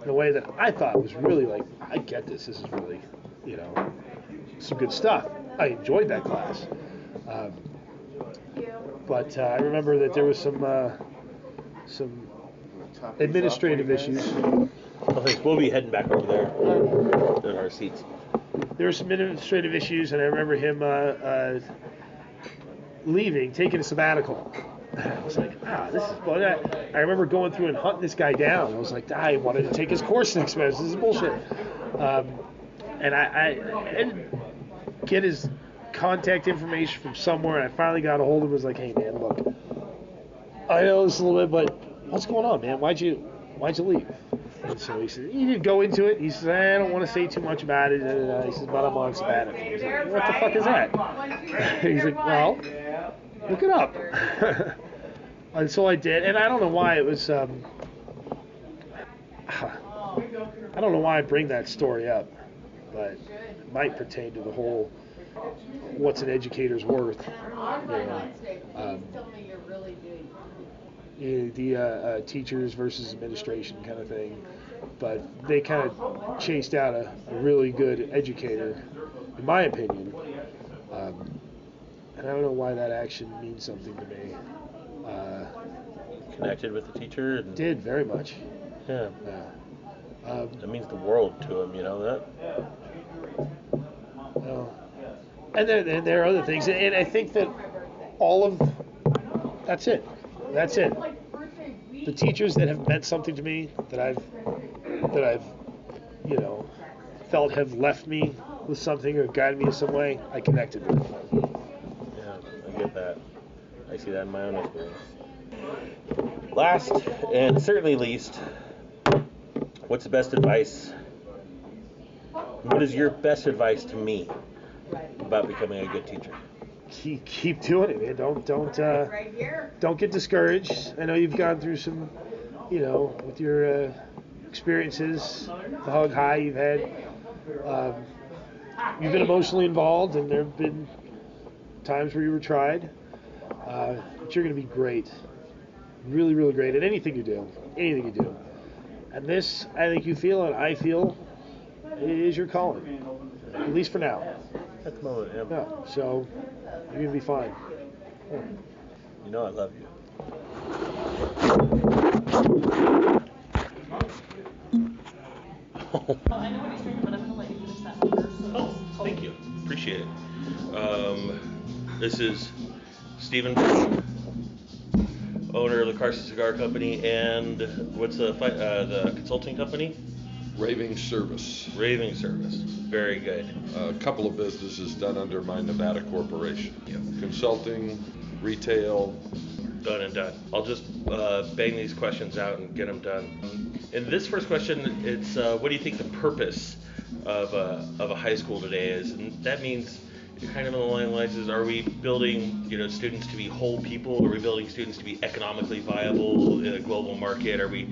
in a way that I thought was really I get this. This is really, some good stuff. I enjoyed that class. But I remember that there was some administrative issues. We'll be heading back over there in our seats. There were some administrative issues, and I remember him leaving, taking a sabbatical. I was like, this is bullshit. I remember going through and hunting this guy down. I was like, I wanted to take his course next semester. This is bullshit. And I didn't get his contact information from somewhere, and I finally got a hold of him. I was like, hey, man, look, I know this a little bit, but what's going on, man? Why'd you leave? And so he said, he didn't go into it. He said, I don't want to say too much about it. He says, but I'm on sabbatical. I was like, what the fuck is that? He's like, well, look it up. And so I did, and I don't know why it was, I don't know why I bring that story up, but it might pertain to the whole what's an educator's worth. The teachers versus administration kind of thing. But they kind of chased out a really good educator, in my opinion. And I don't know why that action means something to me. Connected with the teacher? Did, very much. Yeah. It means the world to him, that? Well, and there are other things. And I think that that's it. That's it. The teachers that have meant something to me, that I've felt have left me with something or guided me in some way, I connected with. Yeah, I get that. I see that in my own experience. Last, and certainly least, what's the best advice? What is your best advice to me about becoming a good teacher? Keep doing it, man. Don't get discouraged. I know you've gone through some, with your experiences, the hug high you've had. You've been emotionally involved, and there have been times where you were tried. But you're going to be great. really, really great at anything you do. And this, I think you feel, and I feel, is your calling, at least for now. At the moment, yeah. Yeah, so you're gonna be fine. You know I love you. I know what he's drinking, but I'm going to let you finish that first. Oh, thank you. Appreciate it. This is Stephen, owner of the Carson Cigar Company, and what's the consulting company? Raving Service. Raving Service. Very good. A couple of businesses done under my Nevada corporation. Consulting, retail. Done and done. I'll just bang these questions out and get them done. And this first question, it's what do you think the purpose of a high school today is? And that means kind of along the lines is, are we building students to be whole people? Are we building students to be economically viable in a global market? Are we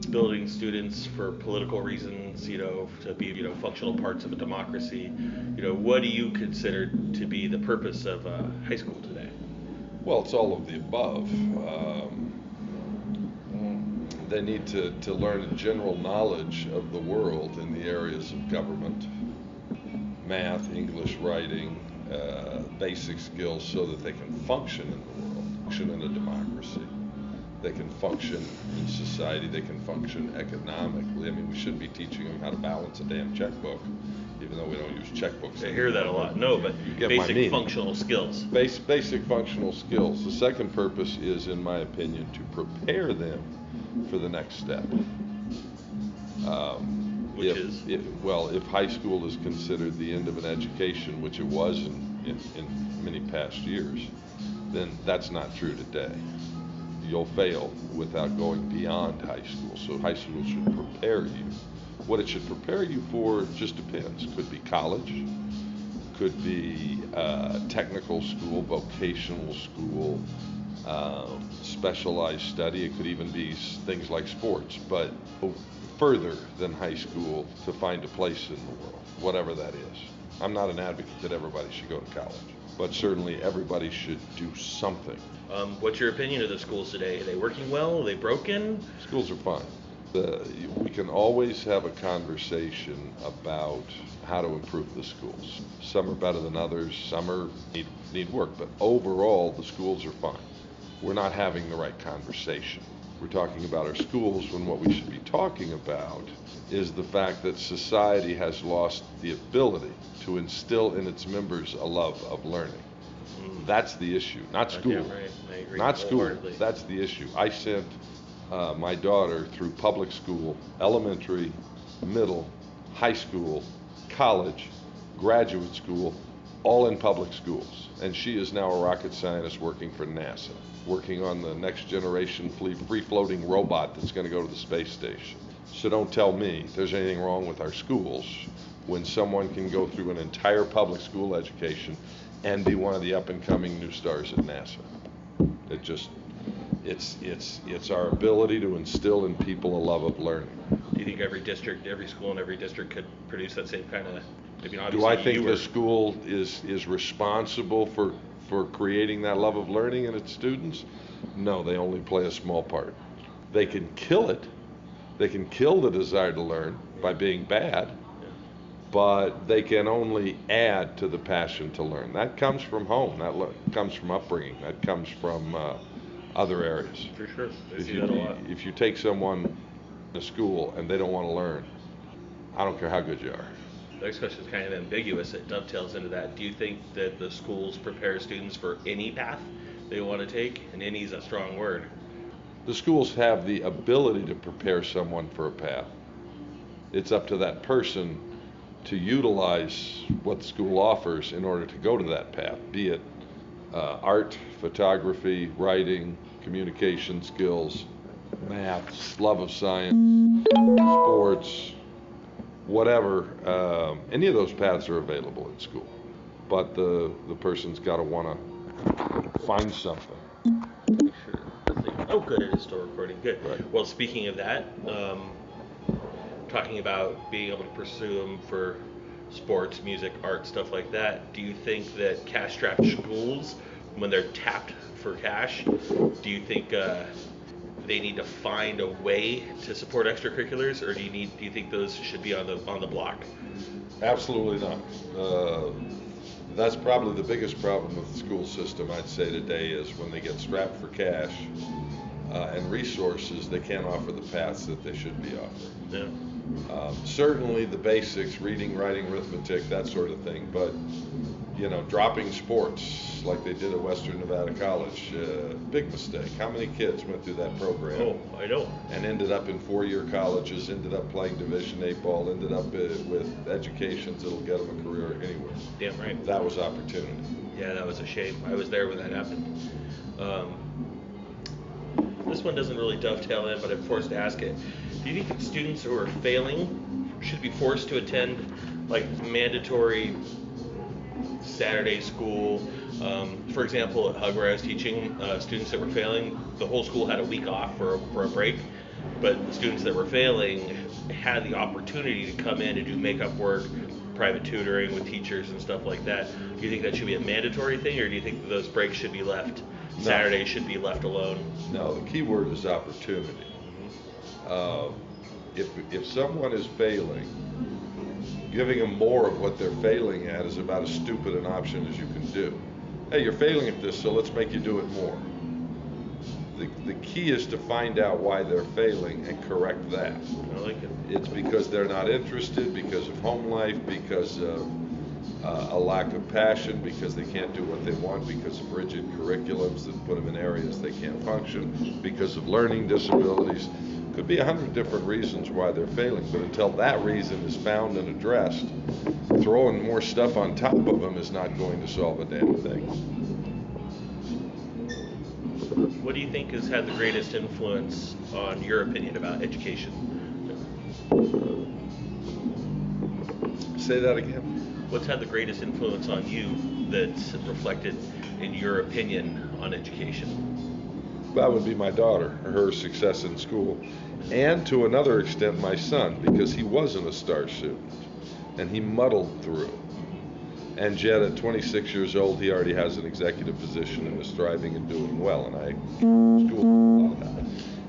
building students for political reasons, to be functional parts of a democracy? What do you consider to be the purpose of high school today? Well, it's all of the above. They need to learn a general knowledge of the world in the areas of government, math, English, writing, basic skills so that they can function in the world, function in a democracy. They can function in society, they can function economically. I mean, we shouldn't be teaching them how to balance a damn checkbook, even though we don't use checkbooks. I hear that a lot. No, but basic functional skills. Basic functional skills. The second purpose is, in my opinion, to prepare them for the next step. If high school is considered the end of an education, which it was in many past years, then that's not true today. You'll fail without going beyond high school. So high school should prepare you. What it should prepare you for just depends. Could be college, could be technical school, vocational school, specialized study. It could even be things like sports, but further than high school to find a place in the world, whatever that is. I'm not an advocate that everybody should go to college, but certainly everybody should do something. What's your opinion of the schools today? Are they working well? Are they broken? Schools are fine. We can always have a conversation about how to improve the schools. Some are better than others, some need work, but overall the schools are fine. We're not having the right conversation. We're talking about our schools when what we should be talking about is the fact that society has lost the ability to instill in its members a love of learning. That's the issue, not school. Right. I agree. Not school. That's the issue. I sent my daughter through public school, elementary, middle, high school, college, graduate school, all in public schools. And she is now a rocket scientist working for NASA, working on the next generation free-floating robot that's going to go to the space station. So don't tell me there's anything wrong with our schools when someone can go through an entire public school education and be one of the up-and-coming new stars at NASA. It's our ability to instill in people a love of learning. Do you think every school in every district could produce that same kind of? Do I think the school is responsible for creating that love of learning in its students? No, they only play a small part. They can kill it. They can kill the desire to learn by being bad, but they can only add to the passion to learn. That comes from home. That comes from upbringing. That comes from other areas. For sure. I see that a lot. If you take someone to school and they don't want to learn, I don't care how good you are. The next question is kind of ambiguous. It dovetails into that. Do you think that the schools prepare students for any path they want to take? And any is a strong word. The schools have the ability to prepare someone for a path. It's up to that person to utilize what the school offers in order to go to that path, be it art, photography, writing, communication skills, math, love of science, sports, whatever. Any of those paths are available in school, but the person's got to want to find something. Sure. Oh, good. It is still recording. Good. Right. Well, speaking of that, talking about being able to pursue them for sports, music, art, stuff like that, do you think that cash-strapped schools, when they're tapped for cash, do you think they need to find a way to support extracurriculars, or do you think those should be on the block? Absolutely not. That's probably the biggest problem with the school system, I'd say today, is when they get strapped for cash and resources, they can't offer the paths that they should be offering. Yeah. Certainly the basics, reading, writing, arithmetic, that sort of thing, but dropping sports like they did at Western Nevada College, big mistake. How many kids went through that program? Oh, I know. And ended up in four-year colleges, ended up playing Division VIII ball, ended up with educations that'll get them a career anywhere. Damn right. That was opportunity. Yeah, that was a shame. I was there when that happened. This one doesn't really dovetail in, but I'm forced to ask it. Do you think students who are failing should be forced to attend like mandatory Saturday school? For example, at Hug, where I was teaching, students that were failing, the whole school had a week off for a break, but the students that were failing had the opportunity to come in and do makeup work, private tutoring with teachers and stuff like that. Do you think that should be a mandatory thing, or do you think that those breaks should be left? No. Saturdays should be left alone? No, the key word is opportunity. If someone is failing, giving them more of what they're failing at is about as stupid an option as you can do. Hey, you're failing at this, so let's make you do it more. The key is to find out why they're failing and correct that. I like it. It's because they're not interested, because of home life, because of a lack of passion, because they can't do what they want, because of rigid curriculums that put them in areas they can't function, because of learning disabilities. Could be 100 different reasons why they're failing, but until that reason is found and addressed, throwing more stuff on top of them is not going to solve a damn thing. What do you think has had the greatest influence on your opinion about education? Say that again. What's had the greatest influence on you that's reflected in your opinion on education? That would be my daughter, her success in school, and to another extent my son, because he wasn't a star student, and he muddled through. And yet at 26 years old, he already has an executive position and is thriving and doing well, and I school a lot of that.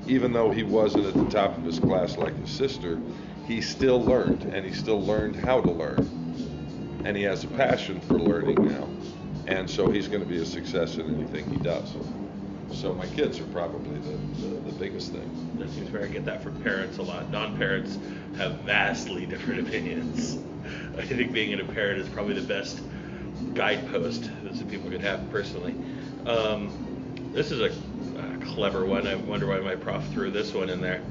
Even though he wasn't at the top of his class like his sister, he still learned, and he still learned how to learn. And he has a passion for learning now, and so he's going to be a success in anything he does. So my kids are probably the biggest thing. That seems fair. I get that from parents a lot. Non-parents have vastly different opinions. I think being a parent is probably the best guidepost that people could have personally. This is a clever one. I wonder why my prof threw this one in there.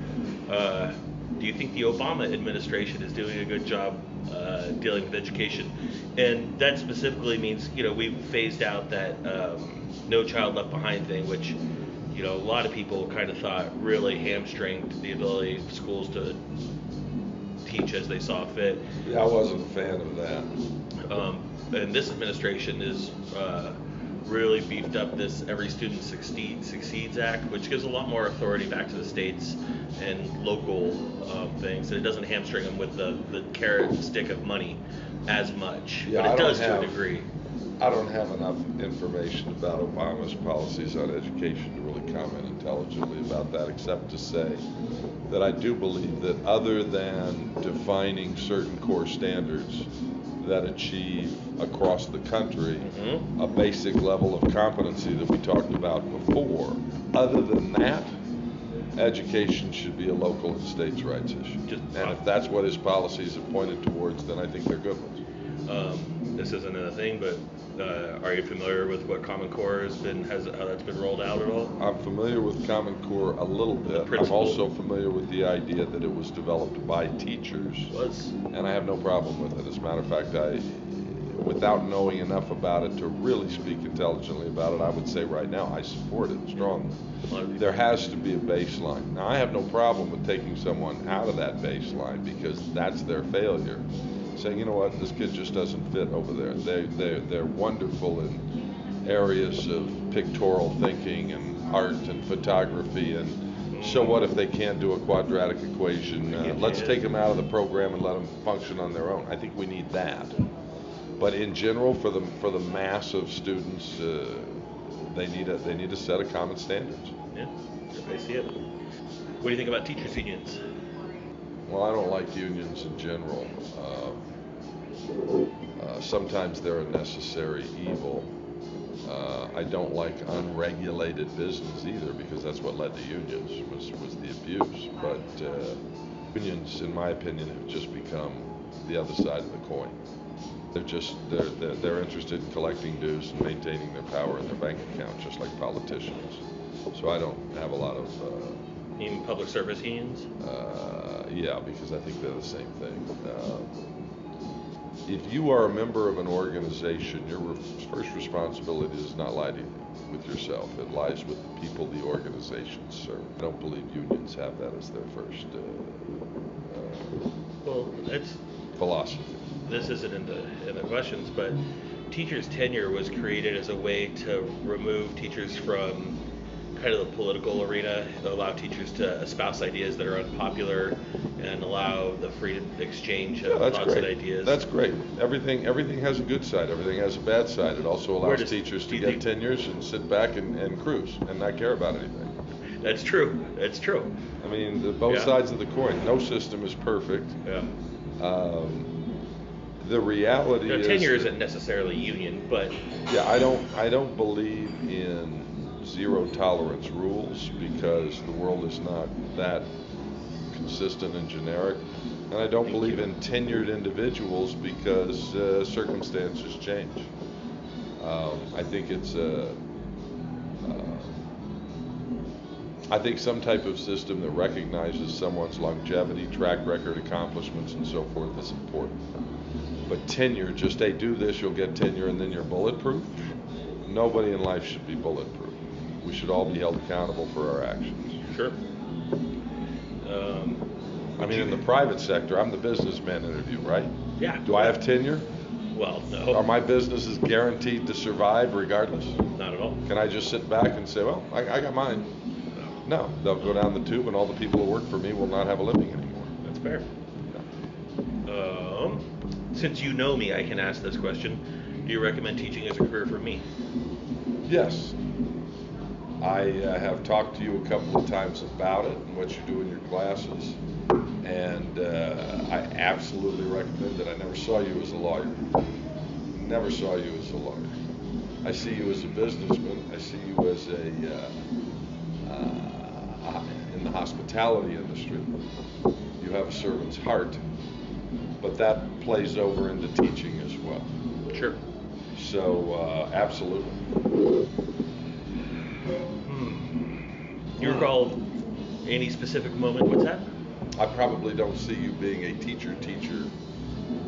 Do you think the Obama administration is doing a good job dealing with education? And that specifically means, we've phased out that No Child Left Behind thing, which, a lot of people kind of thought really hamstringed the ability of schools to teach as they saw fit. Yeah, I wasn't a fan of that. And this administration is really beefed up this Every Student Succeeds Act, which gives a lot more authority back to the states and local things, and it doesn't hamstring them with the carrot and stick of money as much, Yeah, but it does to a degree. I don't have enough information about Obama's policies on education to really comment intelligently about that, except to say that I do believe that other than defining certain core standards that achieve across the country a basic level of competency that we talked about before, other than that, education should be a local and states' rights issue. And if that's what his policies have pointed towards, then I think they're good ones. This isn't a thing, but are you familiar with what Common Core how that's been rolled out at all? I'm familiar with Common Core a little bit. I'm also familiar with the idea that it was developed by teachers. And I have no problem with it. As a matter of fact, without knowing enough about it to really speak intelligently about it, I would say right now I support it strongly. There has to be a baseline. Now, I have no problem with taking someone out of that baseline because that's their failure. Saying, you know what, this kid just doesn't fit over there. They're wonderful in areas of pictorial thinking and art and photography, and so what if they can't do a quadratic equation? Let's take them out of the program and let them function on their own. I think we need that. But in general, for the mass of students, they need a set of common standards. Yeah, I see it. What do you think about teachers' unions? Well, I don't like unions in general. Sometimes they're a necessary evil. I don't like unregulated business either, because that's what led to unions, was the abuse. But unions, in my opinion, have just become the other side of the coin. They're interested in collecting dues and maintaining their power in their bank account, just like politicians. So I don't have a lot of. You mean public service unions? Yeah, because I think they're the same thing. If you are a member of an organization, your first responsibility does not lie with yourself. It lies with the people the organizations serve. I don't believe unions have that as their first Well, that's philosophy. this isn't in the questions, but teachers' tenure was created as a way to remove teachers from kind of the political arena, allow teachers to espouse ideas that are unpopular, and allow the free exchange of thoughts and ideas. That's great. Everything has a good side. Everything has a bad side. It also allows teachers to get tenures and sit back and cruise and not care about anything. That's true. That's true. I mean, both sides of the coin. No system is perfect. Yeah. The reality is tenure isn't necessarily union, but yeah, I don't believe in zero tolerance rules, because the world is not that consistent and generic, and I don't believe in tenured individuals, because circumstances change. I think I think some type of system that recognizes someone's longevity, track record, accomplishments, and so forth is important. But tenure, just hey, do this, you'll get tenure, and then you're bulletproof. Nobody in life should be bulletproof. We should all be held accountable for our actions. Sure. I mean, in the private sector, I'm the businessman interview, right? Yeah. Do I have tenure? Well, no. Are my businesses guaranteed to survive regardless? Not at all. Can I just sit back and say, well, I got mine? No. They'll go down the tube, and all the people who work for me will not have a living anymore. That's fair. Since you know me, I can ask this question. Do you recommend teaching as a career for me? Yes. I have talked to you a couple of times about it and what you do in your classes, and I absolutely recommend it. I never saw you as a lawyer. Never saw you as a lawyer. I see you as a businessman. I see you as in the hospitality industry. You have a servant's heart, but that plays over into teaching as well. Sure. So absolutely. You recall any specific moment? What's that? I probably don't see you being a teacher.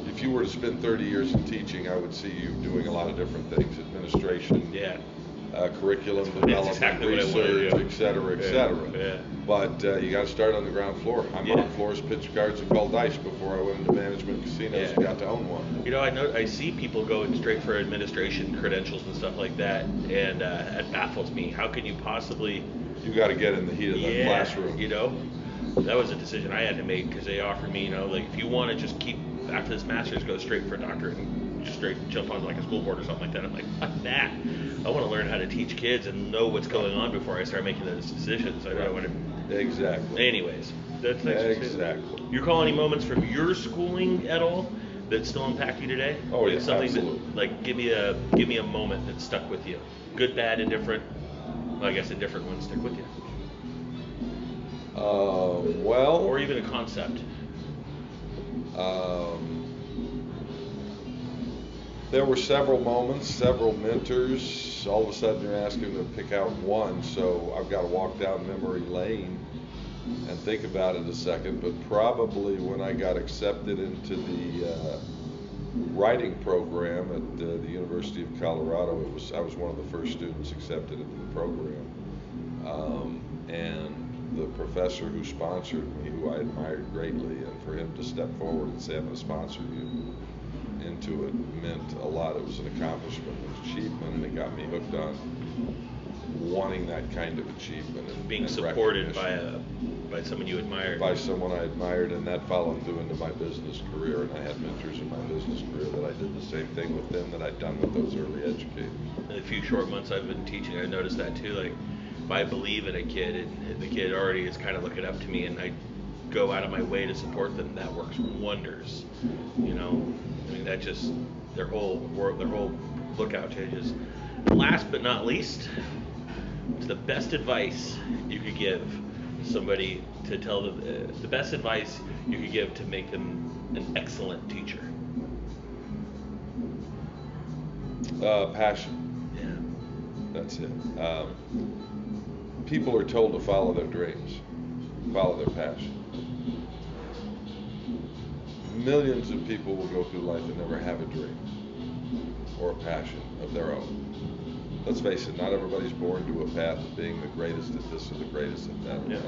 If you were to spend 30 years in teaching, I would see you doing a lot of different things: administration, curriculum development, research, et cetera, et cetera. Yeah. But you got to start on the ground floor. I'm on floors, pitch cards, and call dice before I went into management casinos and got to own one. You know, I see people going straight for administration credentials and stuff like that, and it baffles me. How can you possibly? You got to get in the heat of the classroom. You know, that was a decision I had to make, because they offered me, you know, like, if you want to just keep after this master's, go straight for a doctorate and just straight jump on like a school board or something like that. I'm like, fuck that. I want to learn how to teach kids and know what's going on before I start making those decisions. I don't want to. Exactly. Anyways, that's exactly. You recall any moments from your schooling at all that still impact you today? Oh, like yeah, something absolutely. That, like, give me a moment that stuck with you. Good, bad, indifferent. Well, I guess indifferent ones stick with you. Well. Or even a concept. There were several moments, several mentors. All of a sudden you're asking to pick out one, so I've got to walk down memory lane and think about it a second. But probably when I got accepted into the writing program at the University of Colorado, I was one of the first students accepted into the program. And the professor who sponsored me, who I admired greatly, and for him to step forward and say, I'm going to sponsor you into it, meant a lot. It was an accomplishment, an achievement, and it got me hooked on wanting that kind of achievement and Being and supported recognition. by someone you admired. By someone I admired, and that followed through into my business career. And I had mentors in my business career that I did the same thing with them that I'd done with those early educators. In the few short months I've been teaching, I noticed that too. Like, if I believe in a kid, and the kid already is kind of looking up to me, and I go out of my way to support them, that works wonders. You know, I mean, that just their whole world, their whole lookout changes. Last but not least, it's the best advice you could give somebody to tell them the best advice you could give to make them an excellent teacher. Passion. Yeah. That's it. People are told to follow their dreams, follow their passion. Millions of people will go through life and never have a dream or a passion of their own. Let's face it, not everybody's born to a path of being the greatest at this or the greatest at that. Yeah.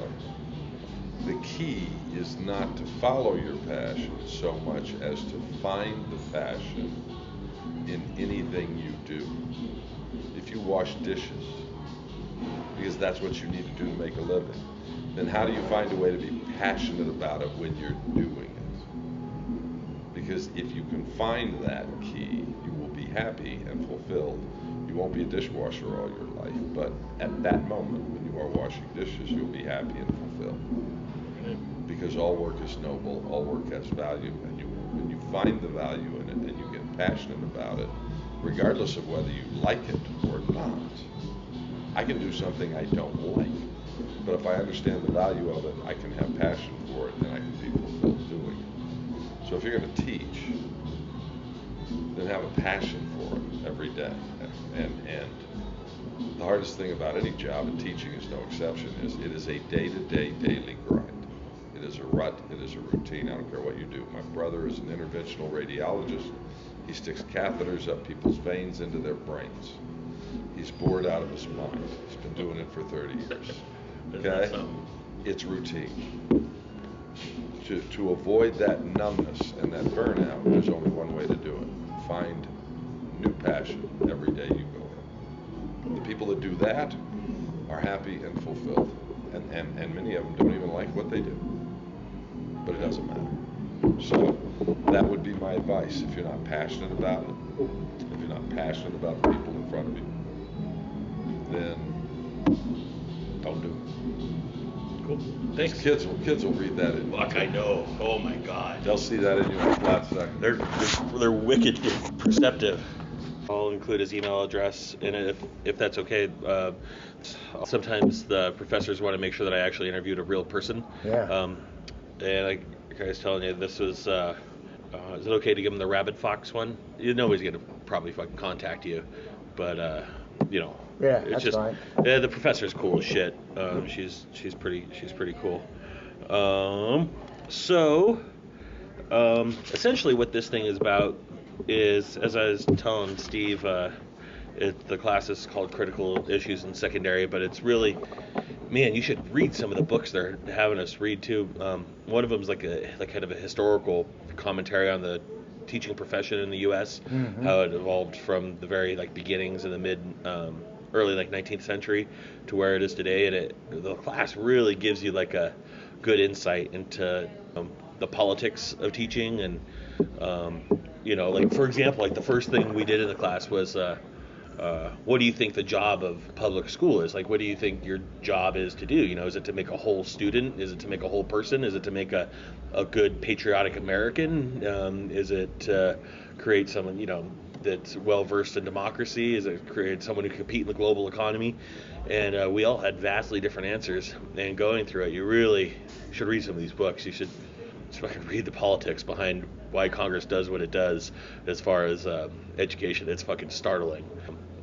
The key is not to follow your passion so much as to find the passion in anything you do. If you wash dishes, because that's what you need to do to make a living, then how do you find a way to be passionate about it when you're doing it? Because if you can find that key, you will be happy and fulfilled. You won't be a dishwasher all your life, but at that moment when you are washing dishes, you'll be happy and fulfilled. Because all work is noble, all work has value, and when you find the value in it and you get passionate about it, regardless of whether you like it or not. I can do something I don't like, but if I understand the value of it, I can have passion for it, and I can be fulfilled doing it. So if you're going to teach, then have a passion for it every day. And the hardest thing about any job, and teaching is no exception, is it is a day-to-day, daily grind. It is a rut, it is a routine. I don't care what you do. My brother is an interventional radiologist. He sticks catheters up people's veins into their brains. He's bored out of his mind. He's been doing it for 30 years. Okay? It's routine. To avoid that numbness and that burnout, there's only one way to do it. Find new passion every day you go in. The people that do that are happy and fulfilled. And many of them don't even like what they do. But it doesn't matter. So that would be my advice. If you're not passionate about it, if you're not passionate about the people in front of you, then don't do it. Cool. Thanks. Kids will read that in. Fuck, I know. Oh my God. They'll see that in you in a flat second. They're wicked perceptive. I'll include his email address in it if that's okay. Sometimes the professors want to make sure that I actually interviewed a real person. Yeah. And like I was telling you, this was. Is it okay to give him the rabbit fox one? Nobody's gonna probably fucking contact you, but you know. Yeah, it's that's just, fine. Yeah, the professor's cool as shit. She's pretty cool. Essentially, what this thing is about is, as I was telling Steve, the class is called Critical Issues in Secondary, but it's really, man, you should read some of the books they're having us read too. One of them is like kind of a historical commentary on the teaching profession in the U.S., how it evolved from the very beginnings in the early 19th century to where it is today, and the class really gives you a good insight into the politics of teaching, and for example, the first thing we did in the class was what do you think the job of public school is? What do you think your job is to do? Is it to make a whole student? Is it to make a whole person? Is it to make a good patriotic American? Is it to create someone, that's well versed in democracy? Is it create someone who can compete in the global economy? And we all had vastly different answers. And going through it, you really should read some of these books. You should just fucking read the politics behind why Congress does what it does as far as education. It's fucking startling.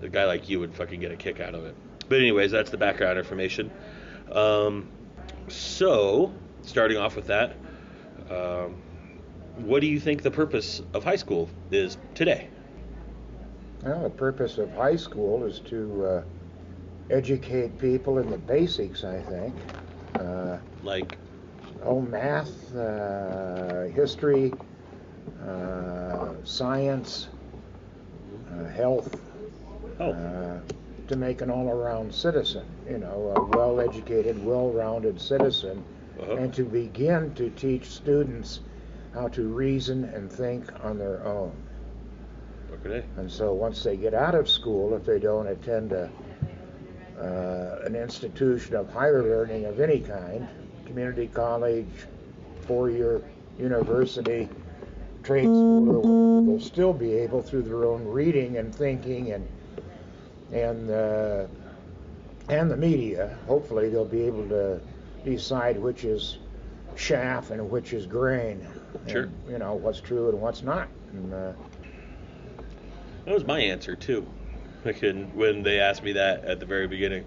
A guy like you would fucking get a kick out of it. But anyways, that's the background information. So, starting off with that, what do you think the purpose of high school is today? Well, the purpose of high school is to educate people in the basics, I think. Math, history, science, health, to make an all-around citizen, a well-educated, well-rounded citizen, and to begin to teach students how to reason and think on their own. Okay. And so once they get out of school, if they don't attend an institution of higher learning of any kind, community college, four-year university, trade school, or whatever, they'll still be able, through their own reading and thinking and the media, hopefully they'll be able to decide which is chaff and which is grain. Sure. And, what's true and what's not. And, that was my answer too. When they asked me that at the very beginning.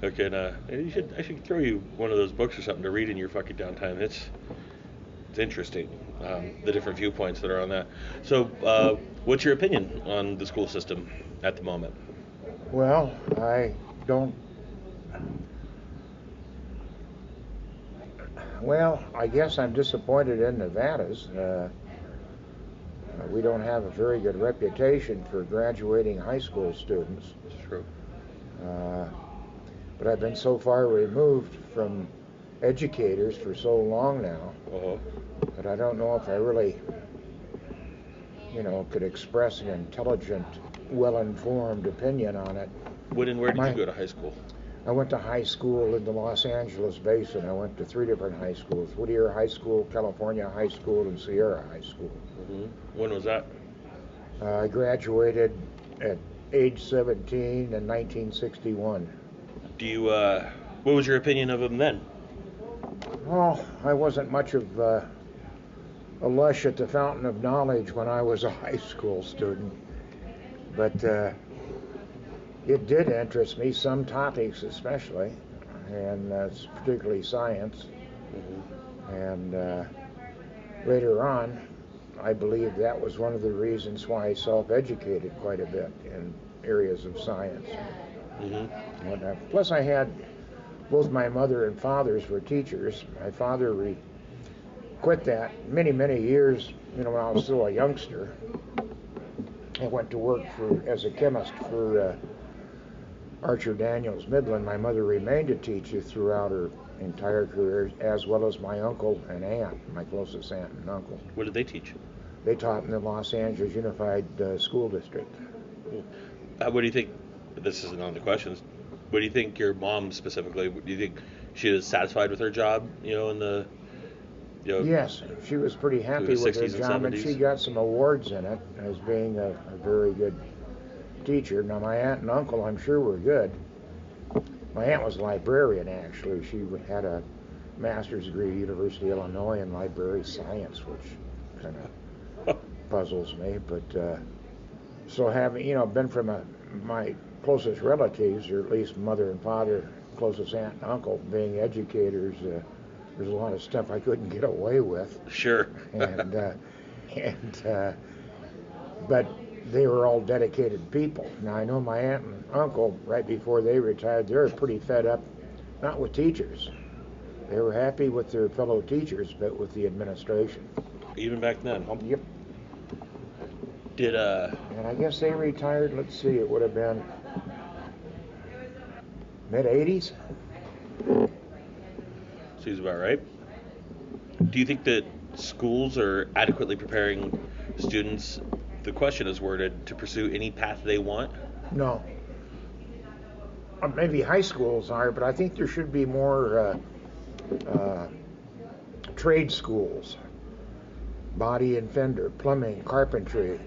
I should throw you one of those books or something to read in your fucking downtime. It's interesting, the different viewpoints that are on that. So, what's your opinion on the school system at the moment? Well, I guess I'm disappointed in Nevada's. We don't have a very good reputation for graduating high school students. True. But I've been so far removed from educators for so long now that I don't know if I really, could express an intelligent, well-informed opinion on it. When and where did you go to high school? I went to high school in the Los Angeles basin. I went to 3 different high schools: Whittier High School, California High School, and Sierra High School. Mm-hmm. When was that? I graduated at age 17 in 1961. What was your opinion of him then? Oh, I wasn't much of a lush at the fountain of knowledge when I was a high school student, but it did interest me, some topics especially, and particularly science. Mm-hmm. And later on, I believe that was one of the reasons why I self-educated quite a bit in areas of science. Mm-hmm. Plus, I had both my mother and fathers were teachers. My father quit that many, many years, when I was still a youngster. I went to work as a chemist for Archer Daniels Midland. My mother remained a teacher throughout her entire career, as well as my uncle and aunt, my closest aunt and uncle. What did they teach? They taught in the Los Angeles Unified School District. What do you think? This isn't on the questions. What do you think your mom specifically? Do you think she was satisfied with her job? In the. Yes, she was pretty happy with her job, and she got some awards in it as being a very good teacher. Now, my aunt and uncle, I'm sure, were good. My aunt was a librarian, actually. She had a master's degree at University of Illinois in library science, which kind of puzzles me. But so having, been from my closest relatives, or at least mother and father, closest aunt and uncle, being educators, there's a lot of stuff I couldn't get away with. Sure. But they were all dedicated people. Now, I know my aunt and uncle, right before they retired, they were pretty fed up, not with teachers. They were happy with their fellow teachers, but with the administration. Even back then? Yep. And I guess they retired, let's see, it would have been mid-'80s. Seems about right. Do you think that schools are adequately preparing students, the question is worded, to pursue any path they want? No. Maybe high schools are, but I think there should be more trade schools. Body and fender, plumbing, carpentry,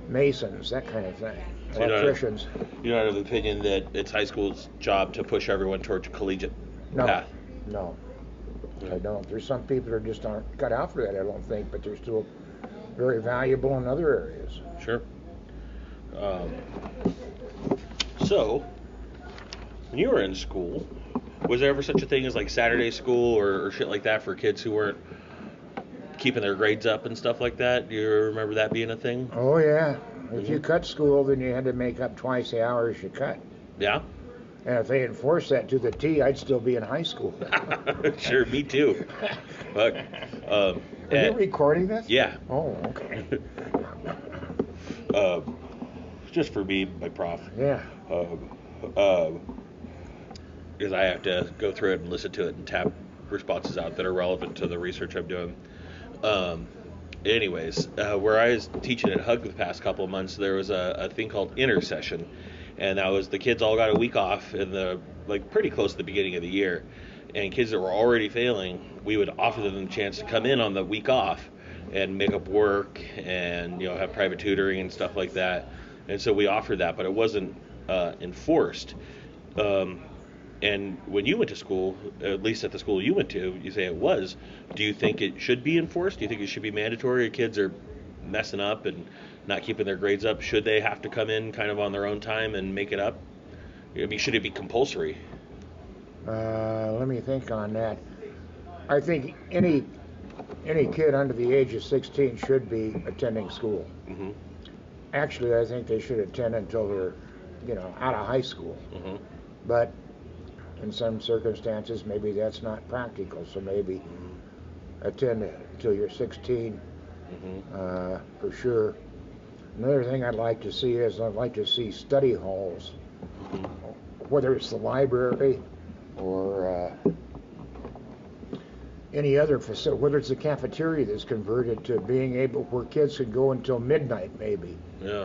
masons, that kind of thing. So electricians. You're not of the opinion that it's high school's job to push everyone towards collegiate path? No, I don't. There's some people that just aren't cut out for that, I don't think, but they're still very valuable in other areas. Sure. So, when you were in school, was there ever such a thing as like Saturday school or shit like that for kids who weren't keeping their grades up and stuff like that? Do you remember that being a thing? Oh, yeah. If you cut school, then you had to make up twice the hours you cut. Yeah? And if they enforced that to the T, I'd still be in high school. Sure, me too. But, Are you recording this? Yeah. Oh, okay. just for me, my prof. Yeah. Because I have to go through it and listen to it and tap responses out that are relevant to the research I'm doing. Anyways, where I was teaching at Hug the past couple of months, there was a thing called intercession, and that was the kids all got a week off in the pretty close to the beginning of the year, and kids that were already failing, we would offer them the chance to come in on the week off and make up work and have private tutoring and stuff like that, and so we offered that, but it wasn't enforced. And when you went to school, at least at the school you went to, you say it was. Do you think it should be enforced? Do you think it should be mandatory? Your kids are messing up and not keeping their grades up. Should they have to come in kind of on their own time and make it up? I mean, should it be compulsory? Let me think on that. I think any kid under the age of 16 should be attending school. Mm-hmm. Actually, I think they should attend until they're, out of high school. Mm-hmm. But in some circumstances, maybe that's not practical. So maybe attend until you're 16, for sure. Another thing I'd like to see is I'd like to see study halls, whether it's the library or any other facility, whether it's the cafeteria that's converted to being able where kids could go until midnight maybe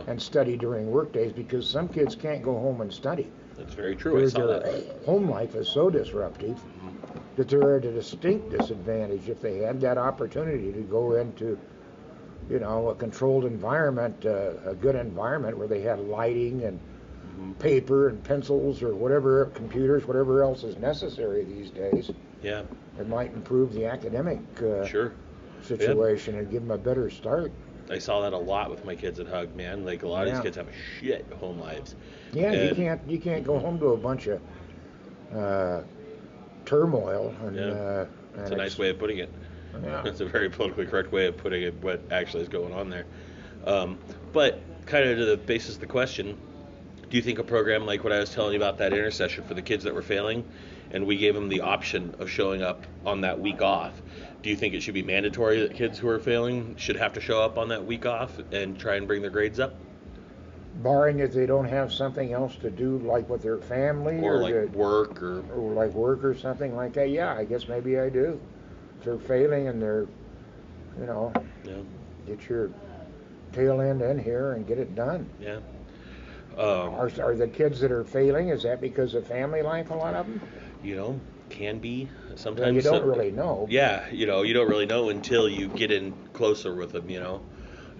and study during work days, because some kids can't go home and study. That's very true. I saw their home life is so disruptive that they're at a distinct disadvantage if they had that opportunity to go into, a controlled environment, a good environment where they had lighting and paper and pencils or whatever, computers, whatever else is necessary these days. Yeah. It might improve the academic situation and give them a better start. I saw that a lot with my kids at Hug, man. Like a lot of these kids have shit home lives. Yeah, and you can't go home to a bunch of turmoil. And, it's a nice way of putting it. Yeah. It's a very politically correct way of putting it, what actually is going on there. But kind of to the basis of the question, do you think a program like what I was telling you about, that intercession for the kids that were failing, and we gave them the option of showing up on that week off, do you think it should be mandatory that kids who are failing should have to show up on that week off and try and bring their grades up? Barring if they don't have something else to do, like with their family or like work or like work or something like that. Yeah, I guess maybe I do. If they're failing and they're, get your tail end in here and get it done. Yeah. Are the kids that are failing, is that because of family life, a lot of them? Can be. Sometimes well, you don't really know. Yeah, you don't really know until you get in closer with them,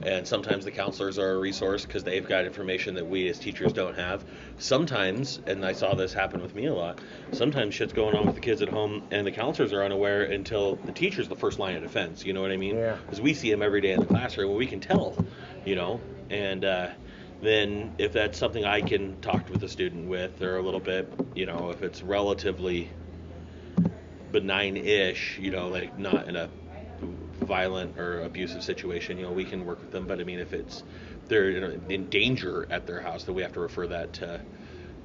And sometimes the counselors are a resource because they've got information that we as teachers don't have. Sometimes, and I saw this happen with me a lot, sometimes shit's going on with the kids at home and the counselors are unaware until the teacher's the first line of defense, you know what I mean? Yeah. Because we see them every day in the classroom and we can tell, and then if that's something I can talk with the student with or a little bit, if it's relatively benign-ish, like not in a violent or abusive situation, we can work with them. But I mean, if they're in danger at their house, then we have to refer that to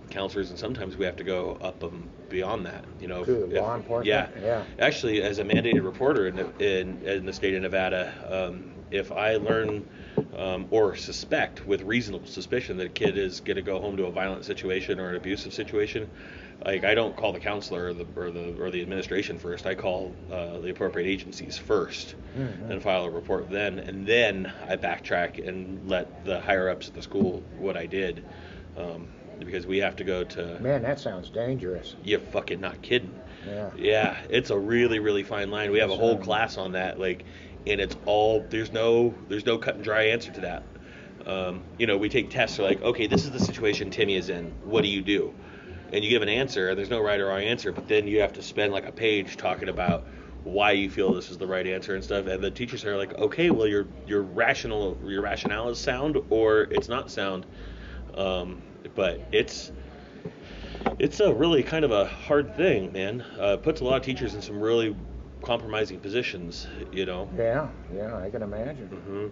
counselors, and sometimes we have to go up beyond that. To law enforcement. Yeah. Actually, as a mandated reporter in the state of Nevada, if I learn or suspect with reasonable suspicion that a kid is going to go home to a violent situation or an abusive situation, like I don't call the counselor or the administration first. I call the appropriate agencies first and file a report then, and then I backtrack and let the higher ups at the school what I did, because we have to go to. Man, that sounds dangerous. You're fucking not kidding. Yeah. Yeah, it's a really, really fine line. We have a whole class on that, and it's all there's no cut and dry answer to that. We take tests. We're like, okay, this is the situation Timmy is in. What do you do? And you give an answer, and there's no right or wrong answer, but then you have to spend like a page talking about why you feel this is the right answer and stuff. And the teachers are like, okay, well your rationale is sound or it's not sound. But it's a really kind of a hard thing, man. It puts a lot of teachers in some really compromising positions, Yeah, I can imagine. Mm-hmm.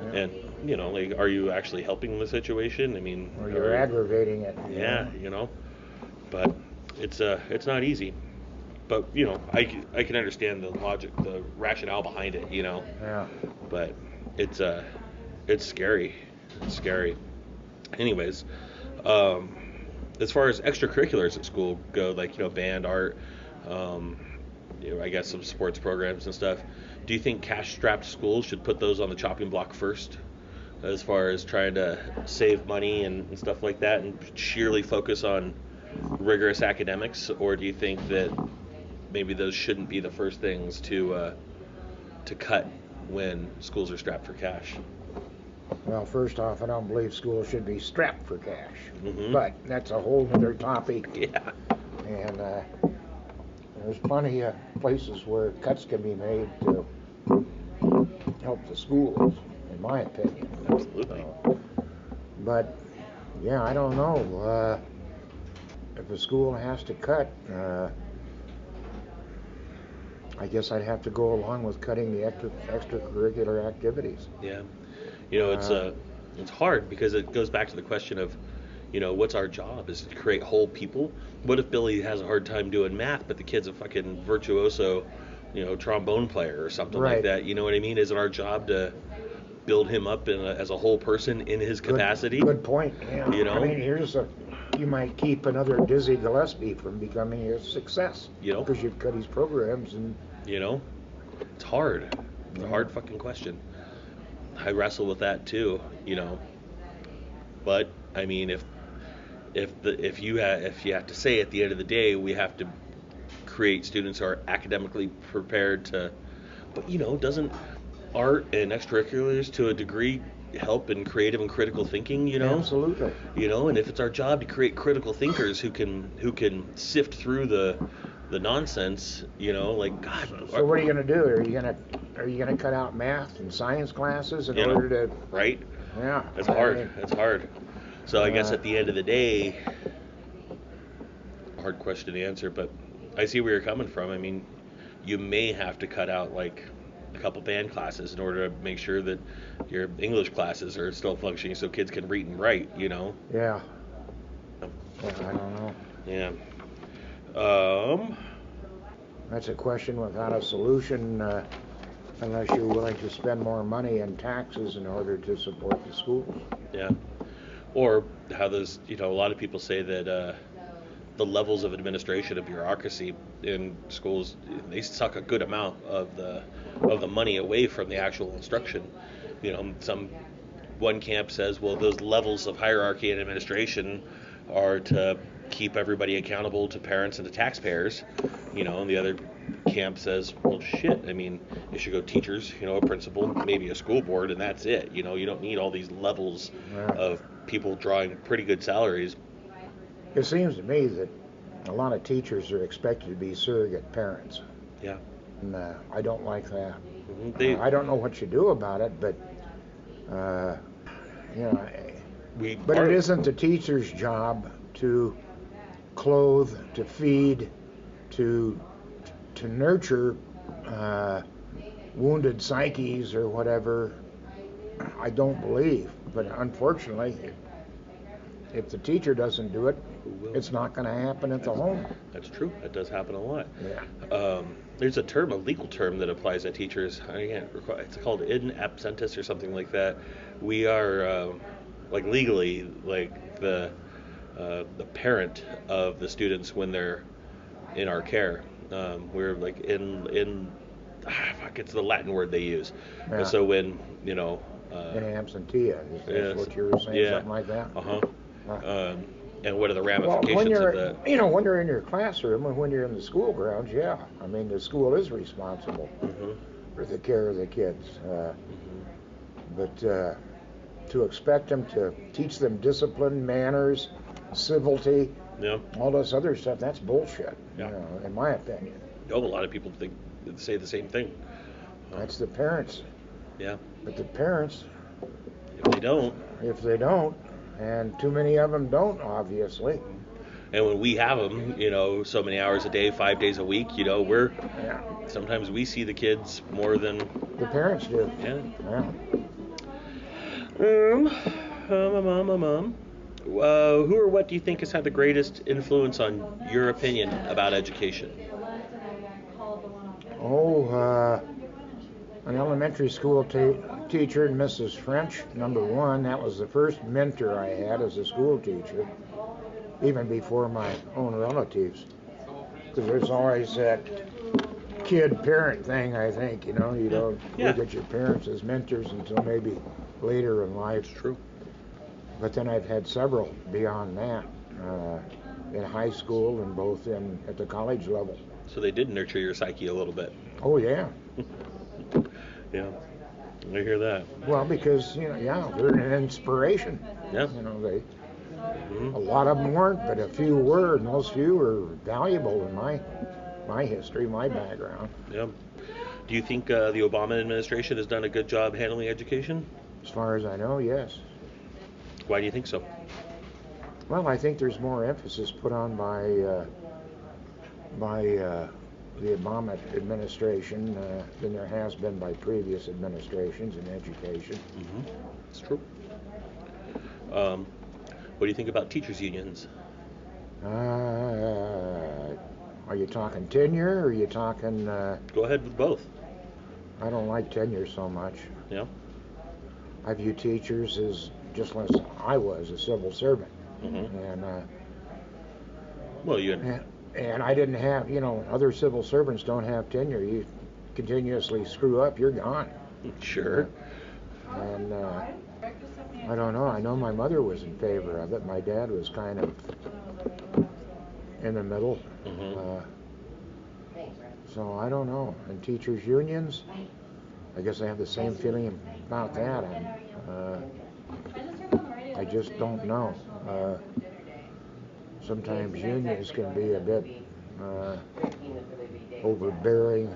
Yeah. And are you actually helping the situation? I mean, or you're aggravating it. Yeah, but it's not easy. But I can understand the logic, the rationale behind it. Yeah. But it's scary. It's scary. Anyways, as far as extracurriculars at school go, like, band, art, um, I guess some sports programs and stuff, do you think cash-strapped schools should put those on the chopping block first, as far as trying to save money and stuff like that, and sheerly focus on rigorous academics, or do you think that maybe those shouldn't be the first things to cut when schools are strapped for cash? Well, first off, I don't believe schools should be strapped for cash, Mm-hmm. but that's a whole other topic. Yeah. And there's plenty of places where cuts can be made to help the schools, in my opinion. Absolutely. But yeah, I don't know. If a school has to cut, I guess I'd have to go along with cutting the extracurricular activities. Yeah. It's hard because it goes back to the question of, what's our job? Is it to create whole people? What if Billy has a hard time doing math, but the kid's a fucking virtuoso, trombone player or something like Right. that? You know what I mean? Is it our job to build him up as a whole person in his capacity? Good point. Yeah. You know? I mean, you might keep another Dizzy Gillespie from becoming a success. Because you've cut his programs and. It's hard. It's a hard fucking question. I wrestle with that too. But I mean, if you have to say at the end of the day, we have to create students who are academically prepared to. But doesn't art and extracurriculars to a degree help in creative and critical thinking? Absolutely. And if it's our job to create critical thinkers who can sift through the nonsense, like God. So what are you going to do? Are you going to cut out math and science classes in order to? Right. Yeah. It's hard. It's hard. So I guess at the end of the day, hard question to answer, but I see where you're coming from. I mean, you may have to cut out like a couple band classes in order to make sure that your English classes are still functioning so kids can read and write, Yeah. Yeah, I don't know. Yeah. That's a question without a solution unless you're willing to spend more money in taxes in order to support the schools. Yeah. Or how those, a lot of people say that the levels of administration and bureaucracy in schools, they suck a good amount of the money away from the actual instruction. One camp says, well, those levels of hierarchy and administration are to keep everybody accountable to parents and to taxpayers, and the other camp says, well, shit, I mean, you should go teachers, a principal, maybe a school board, and that's it. You don't need all these levels of people drawing pretty good salaries. It seems to me that a lot of teachers are expected to be surrogate parents. Yeah. And I don't like that. Mm-hmm. I don't know what you do about it, but it isn't the teacher's job to clothe, to feed, to nurture wounded psyches or whatever. I don't believe, but unfortunately, if the teacher doesn't do it, it's not going to happen at the home. That's true. That does happen a lot. Yeah. There's a legal term that applies to teachers. I can't recall. It's called in absentis or something like that. We are legally the parent of the students when they're in our care. We're like it's the Latin word they use. Yeah. And so when in absentia, is that what you were saying? Yeah. Something like that. And what are the ramifications of that? When you're in your classroom and when you're in the school grounds, yeah. I mean, the school is responsible for the care of the kids. But to expect them to teach them discipline, manners, civility, all this other stuff, that's bullshit, in my opinion. A lot of people say the same thing. That's the parents. Yeah. But the parents, if they don't, and too many of them don't, obviously. And when we have them, so many hours a day, 5 days a week, sometimes we see the kids more than the parents do. Yeah. Who or what do you think has had the greatest influence on your opinion about education? an elementary school teacher, Mrs. French, number one. That was the first mentor I had as a school teacher, even before my own relatives. Because there's always that kid-parent thing, I think, you know. You don't look at your parents as mentors until maybe later in life. It's true. But then I've had several beyond that, in high school and both at the college level. So they did nurture your psyche a little bit. Oh, yeah. Yeah, I hear that. Well, because, you know, they're an inspiration. Yeah. You know, a lot of them weren't, but a few were, and those few were valuable in my history, my background. Yeah. Do you think the Obama administration has done a good job handling education? As far as I know, yes. Why do you think so? Well, I think there's more emphasis put on by the Obama administration than there has been by previous administrations in education. Mm-hmm. It's true. What do you think about teachers' unions? Are you talking tenure, or are you talking... Go ahead with both. I don't like tenure so much. Yeah? I view teachers as just as I was, a civil servant. Mm-hmm. And well, and I didn't have, you know, other civil servants don't have tenure. You continuously screw up, you're gone. Sure. And I don't know. I know my mother was in favor of it. My dad was kind of in the middle. Mm-hmm. So I don't know. And teachers' unions, I guess I have the same feeling about that. I just don't know. Sometimes unions can be a bit overbearing.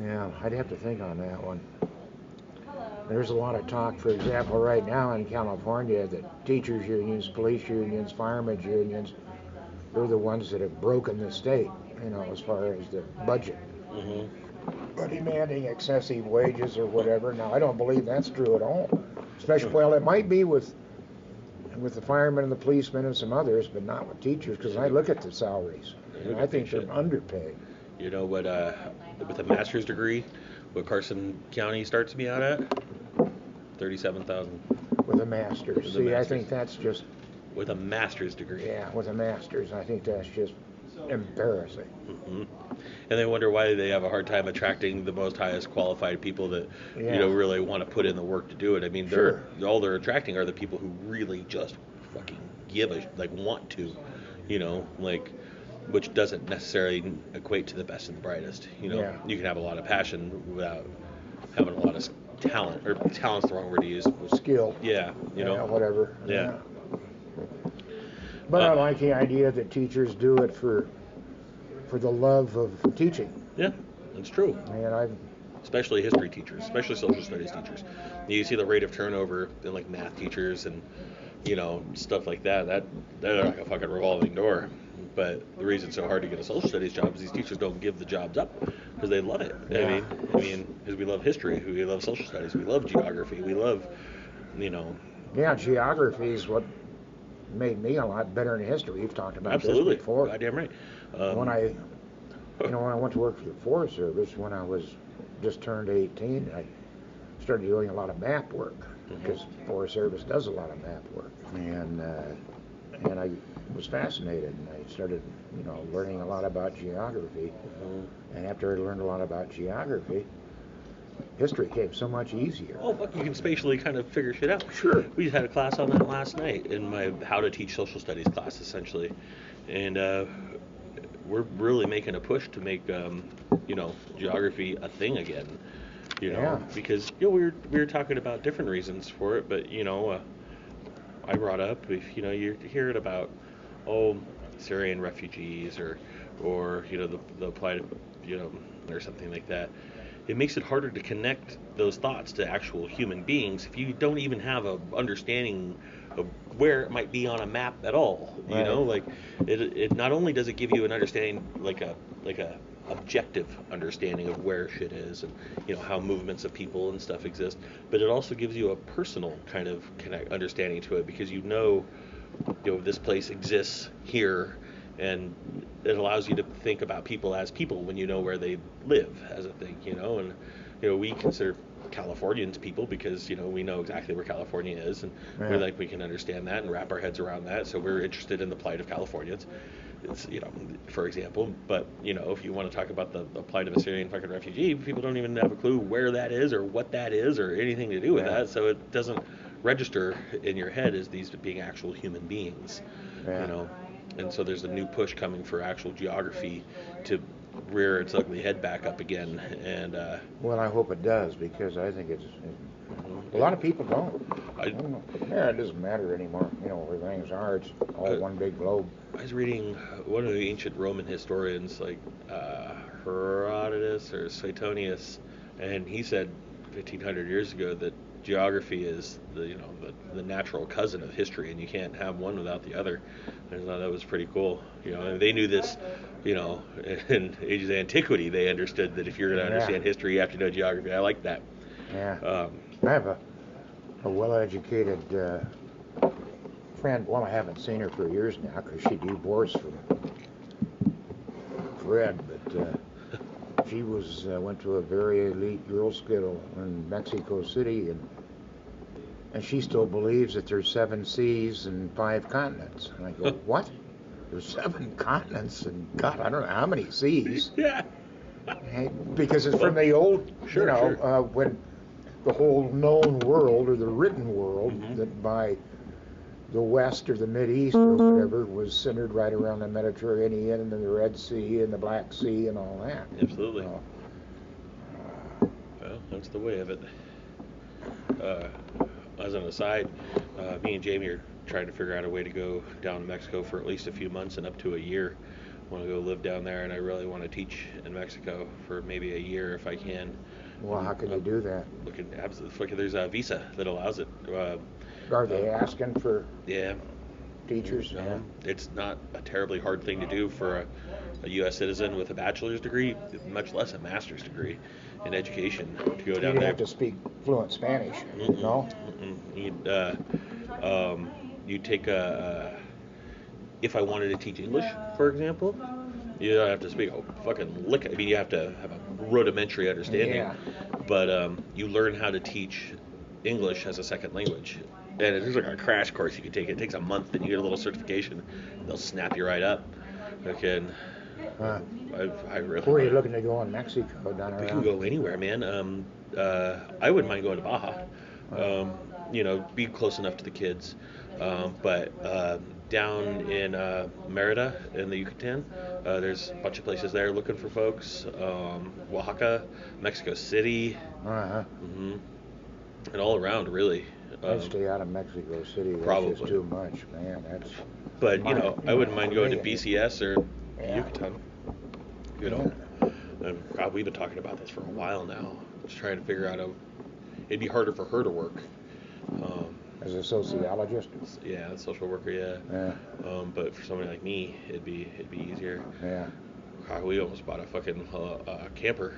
Yeah, I'd have to think on that one. There's a lot of talk, for example, right now in California, that teachers' unions, police unions, firemen's unions, they're the ones that have broken the state, you know, as far as the budget. Mm-hmm. But demanding excessive wages or whatever. Now, I don't believe that's true at all. Especially, well, it might be with the firemen and the policemen and some others, but not with teachers, because I look at the salaries, and I think they're underpaid. You know what, with a master's degree, what Carson County starts me out at? $37,000. With a master's. See, I think that's just... With a master's degree. Yeah, with a master's. I think that's just embarrassing. Mm-hmm. And they wonder why they have a hard time attracting the most highest qualified people that, you know, really want to put in the work to do it. I mean, all they're attracting are the people who really just fucking want to, you know, like... which doesn't necessarily equate to the best and the brightest. You know, you can have a lot of passion without having a lot of talent, or talent's the wrong word to use. Skill. Yeah, you know. Whatever. Yeah. But I like the idea that teachers do it for the love of teaching. Yeah, that's true. And especially history teachers, especially social studies teachers. You see the rate of turnover in like math teachers and, you know, stuff like that. They're like a fucking revolving door. But the reason it's so hard to get a social studies job is these teachers don't give the jobs up because they love it. Yeah. I mean, because we love history, we love social studies, we love geography, we love, you know. Yeah, geography is what made me a lot better in history. We've talked about this before. Goddamn right. When I went to work for the Forest Service, when I was just turned 18, I started doing a lot of map work because the Forest Service does a lot of map work, and I was fascinated, and I started, you know, learning a lot about geography. Mm-hmm. And after I learned a lot about geography, history came so much easier. Oh, fuck, you can spatially kind of figure shit out. Sure. We had a class on that last night in my How to Teach Social Studies class, essentially. And we're really making a push to make, you know, geography a thing again. You know, because, you know, we were talking about different reasons for it, but, you know, I brought up, if, you know, you're hearing about, Syrian refugees or you know, the plight, you know, or something like that. It makes it harder to connect those thoughts to actual human beings if you don't even have a understanding of where it might be on a map at all. You know, like it not only does it give you an understanding, like a objective understanding of where shit is and, you know, how movements of people and stuff exist, but it also gives you a personal kind of understanding to it, because you know, this place exists here and it allows you to think about people as people when you know where they live as a thing, and we consider Californians people because we know exactly where California is, and we can understand that and wrap our heads around that, so we're interested in the plight of Californians. It's for example, but if you want to talk about the plight of a Syrian fucking refugee, people don't even have a clue where that is or what that is or anything to do with that, so it doesn't register in your head as these being actual human beings, and so there's a new push coming for actual geography to rear its ugly head back up again, and well, I hope it does, because I think a lot of people don't. It doesn't matter anymore. Where things are, it's all one big globe. I was reading one of the ancient Roman historians, like Herodotus or Suetonius, and he said 1,500 years ago that geography is the natural cousin of history, and you can't have one without the other. I thought that was pretty cool. And they knew this. In ages of antiquity, they understood that if you're going to understand history, you have to know geography. I like that. Yeah. I have a well-educated friend. Well, I haven't seen her for years now because she divorced from Fred, but she went to a very elite girls' school in Mexico City, and she still believes that there's 7 seas and 5 continents. And I go, what? There's 7 continents, and God, I don't know how many seas. Yeah. Because it's from the old, when the whole known world or the written world that by the West or the Mideast or whatever was centered right around the Mediterranean and the Red Sea and the Black Sea and all that. Absolutely. Well, that's the way of it. As an aside, me and Jamie are trying to figure out a way to go down to Mexico for at least a few months and up to a year. I want to go live down there, and I really want to teach in Mexico for maybe a year if I can. Well, how can you do that? There's a visa that allows it. Are they asking for teachers? It's not a terribly hard thing to do for a U.S. citizen with a bachelor's degree, much less a master's degree in education, to go down there. You have to speak fluent Spanish, no? You take if I wanted to teach English, for example, you don't have to speak fucking lick. I mean, you have to have a rudimentary understanding, but you learn how to teach English as a second language. And there's like a crash course you can take. It takes a month, and you get a little certification. They'll snap you right up. Okay. I really. Where are you looking to go in Mexico? Down around? We can go anywhere, man. I wouldn't mind going to Baja. Be close enough to the kids. But down in Merida in the Yucatan, there's a bunch of places there looking for folks. Oaxaca, Mexico City, and all around, really. I'd stay out of Mexico City. That's probably just too much, man. But I wouldn't mind going to BCS or Yucatan. God, we've been talking about this for a while now. Just trying to figure out it'd be harder for her to work. As a sociologist? Yeah, a social worker, yeah. But for somebody like me, it'd be easier. Yeah. God, we almost bought a fucking camper,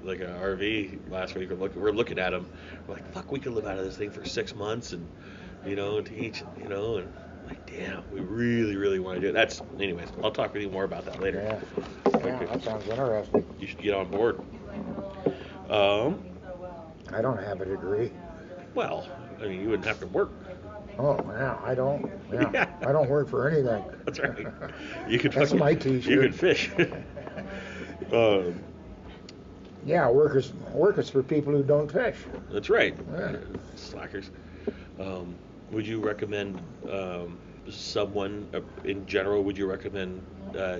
like an RV last week. We're looking at them. We're like, fuck, we could live out of this thing for 6 months and, teach, and like, damn, we really, really want to do it. Anyways, I'll talk with you more about that later. Yeah, that sounds interesting. You should get on board. I don't have a degree. Well, you wouldn't have to work. Oh, yeah, I don't. Yeah, I don't work for anything. That's right. You could. That's my T-shirt. You could fish. Yeah, work is for people who don't fish. That's right. Yeah. Slackers. Would you recommend someone in general? Would you recommend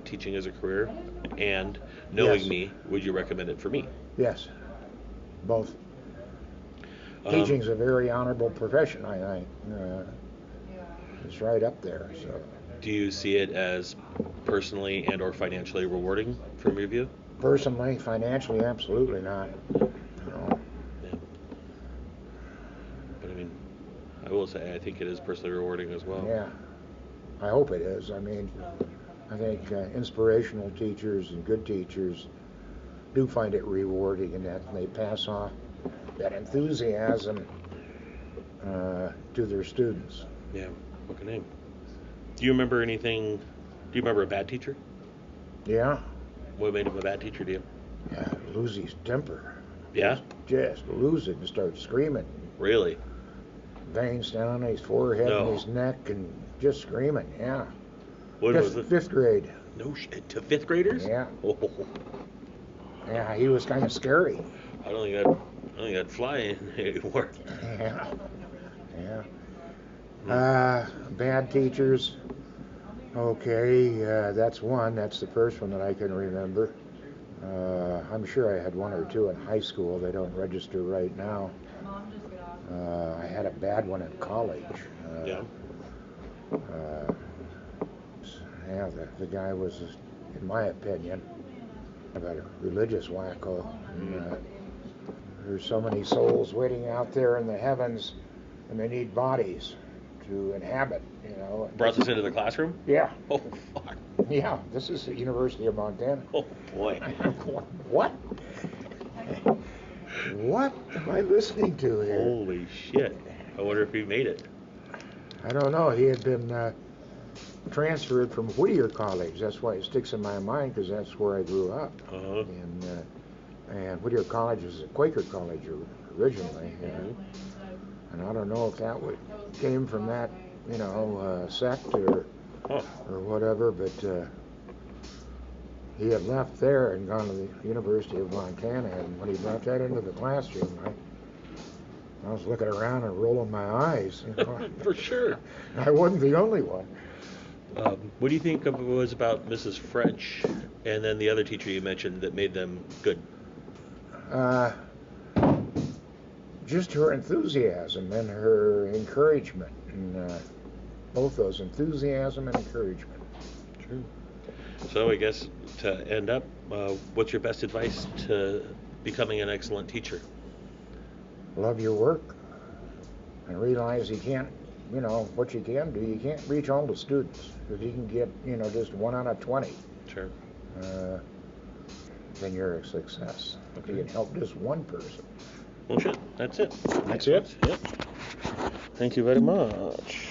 teaching as a career? And knowing me, would you recommend it for me? Yes, both. Teaching's a very honorable profession, I think. It's right up there. So. Do you see it as personally and or financially rewarding from your view? Personally, financially, absolutely not. No. Yeah. But I will say I think it is personally rewarding as well. Yeah, I hope it is. I think inspirational teachers and good teachers do find it rewarding in that they pass on that enthusiasm to their students. Yeah. What name? Do you remember anything you remember a bad teacher? Yeah. What made him a bad teacher to you? Yeah, lose his temper. Yeah? Just lose it and start screaming. Really? Veins down his forehead No. and his neck and just screaming, yeah. When was it? Fifth grade. No shit. To fifth graders? Yeah. Oh. Yeah, he was kind of scary. I don't think I'd fly anymore. Yeah. Yeah. Bad teachers. Okay, that's one. That's the first one that I can remember. I'm sure I had one or two in high school. They don't register right now. I had a bad one in college. Yeah. Yeah, the guy was, in my opinion, about a religious wacko. And, there's so many souls waiting out there in the heavens, and they need bodies to inhabit, you know. Brought this into the classroom? Yeah. Oh, fuck. Yeah, this is the University of Montana. Oh, boy. What? What am I listening to here? Holy shit. I wonder if he made it. I don't know. He had been transferred from Whittier College. That's why it sticks in my mind, because that's where I grew up. Uh-huh. And Whittier College was a Quaker college originally. And I don't know if that came from that, you know, sect or whatever, but he had left there and gone to the University of Montana, and when he brought that into the classroom, I was looking around and rolling my eyes. You know. For sure. I wasn't the only one. What do you think it was about Mrs. French and then the other teacher you mentioned that made them good? Just her enthusiasm and her encouragement, and both those, enthusiasm and encouragement. True. So I guess to end up, what's your best advice to becoming an excellent teacher? Love your work and realize you can't, you know, what you can do, you can't reach all the students. If you can get, you know, just 1 out of 20, Sure. then you're a success. If you can help just one person. Well, shit. That's it. That's it? Yep. Thank you very much.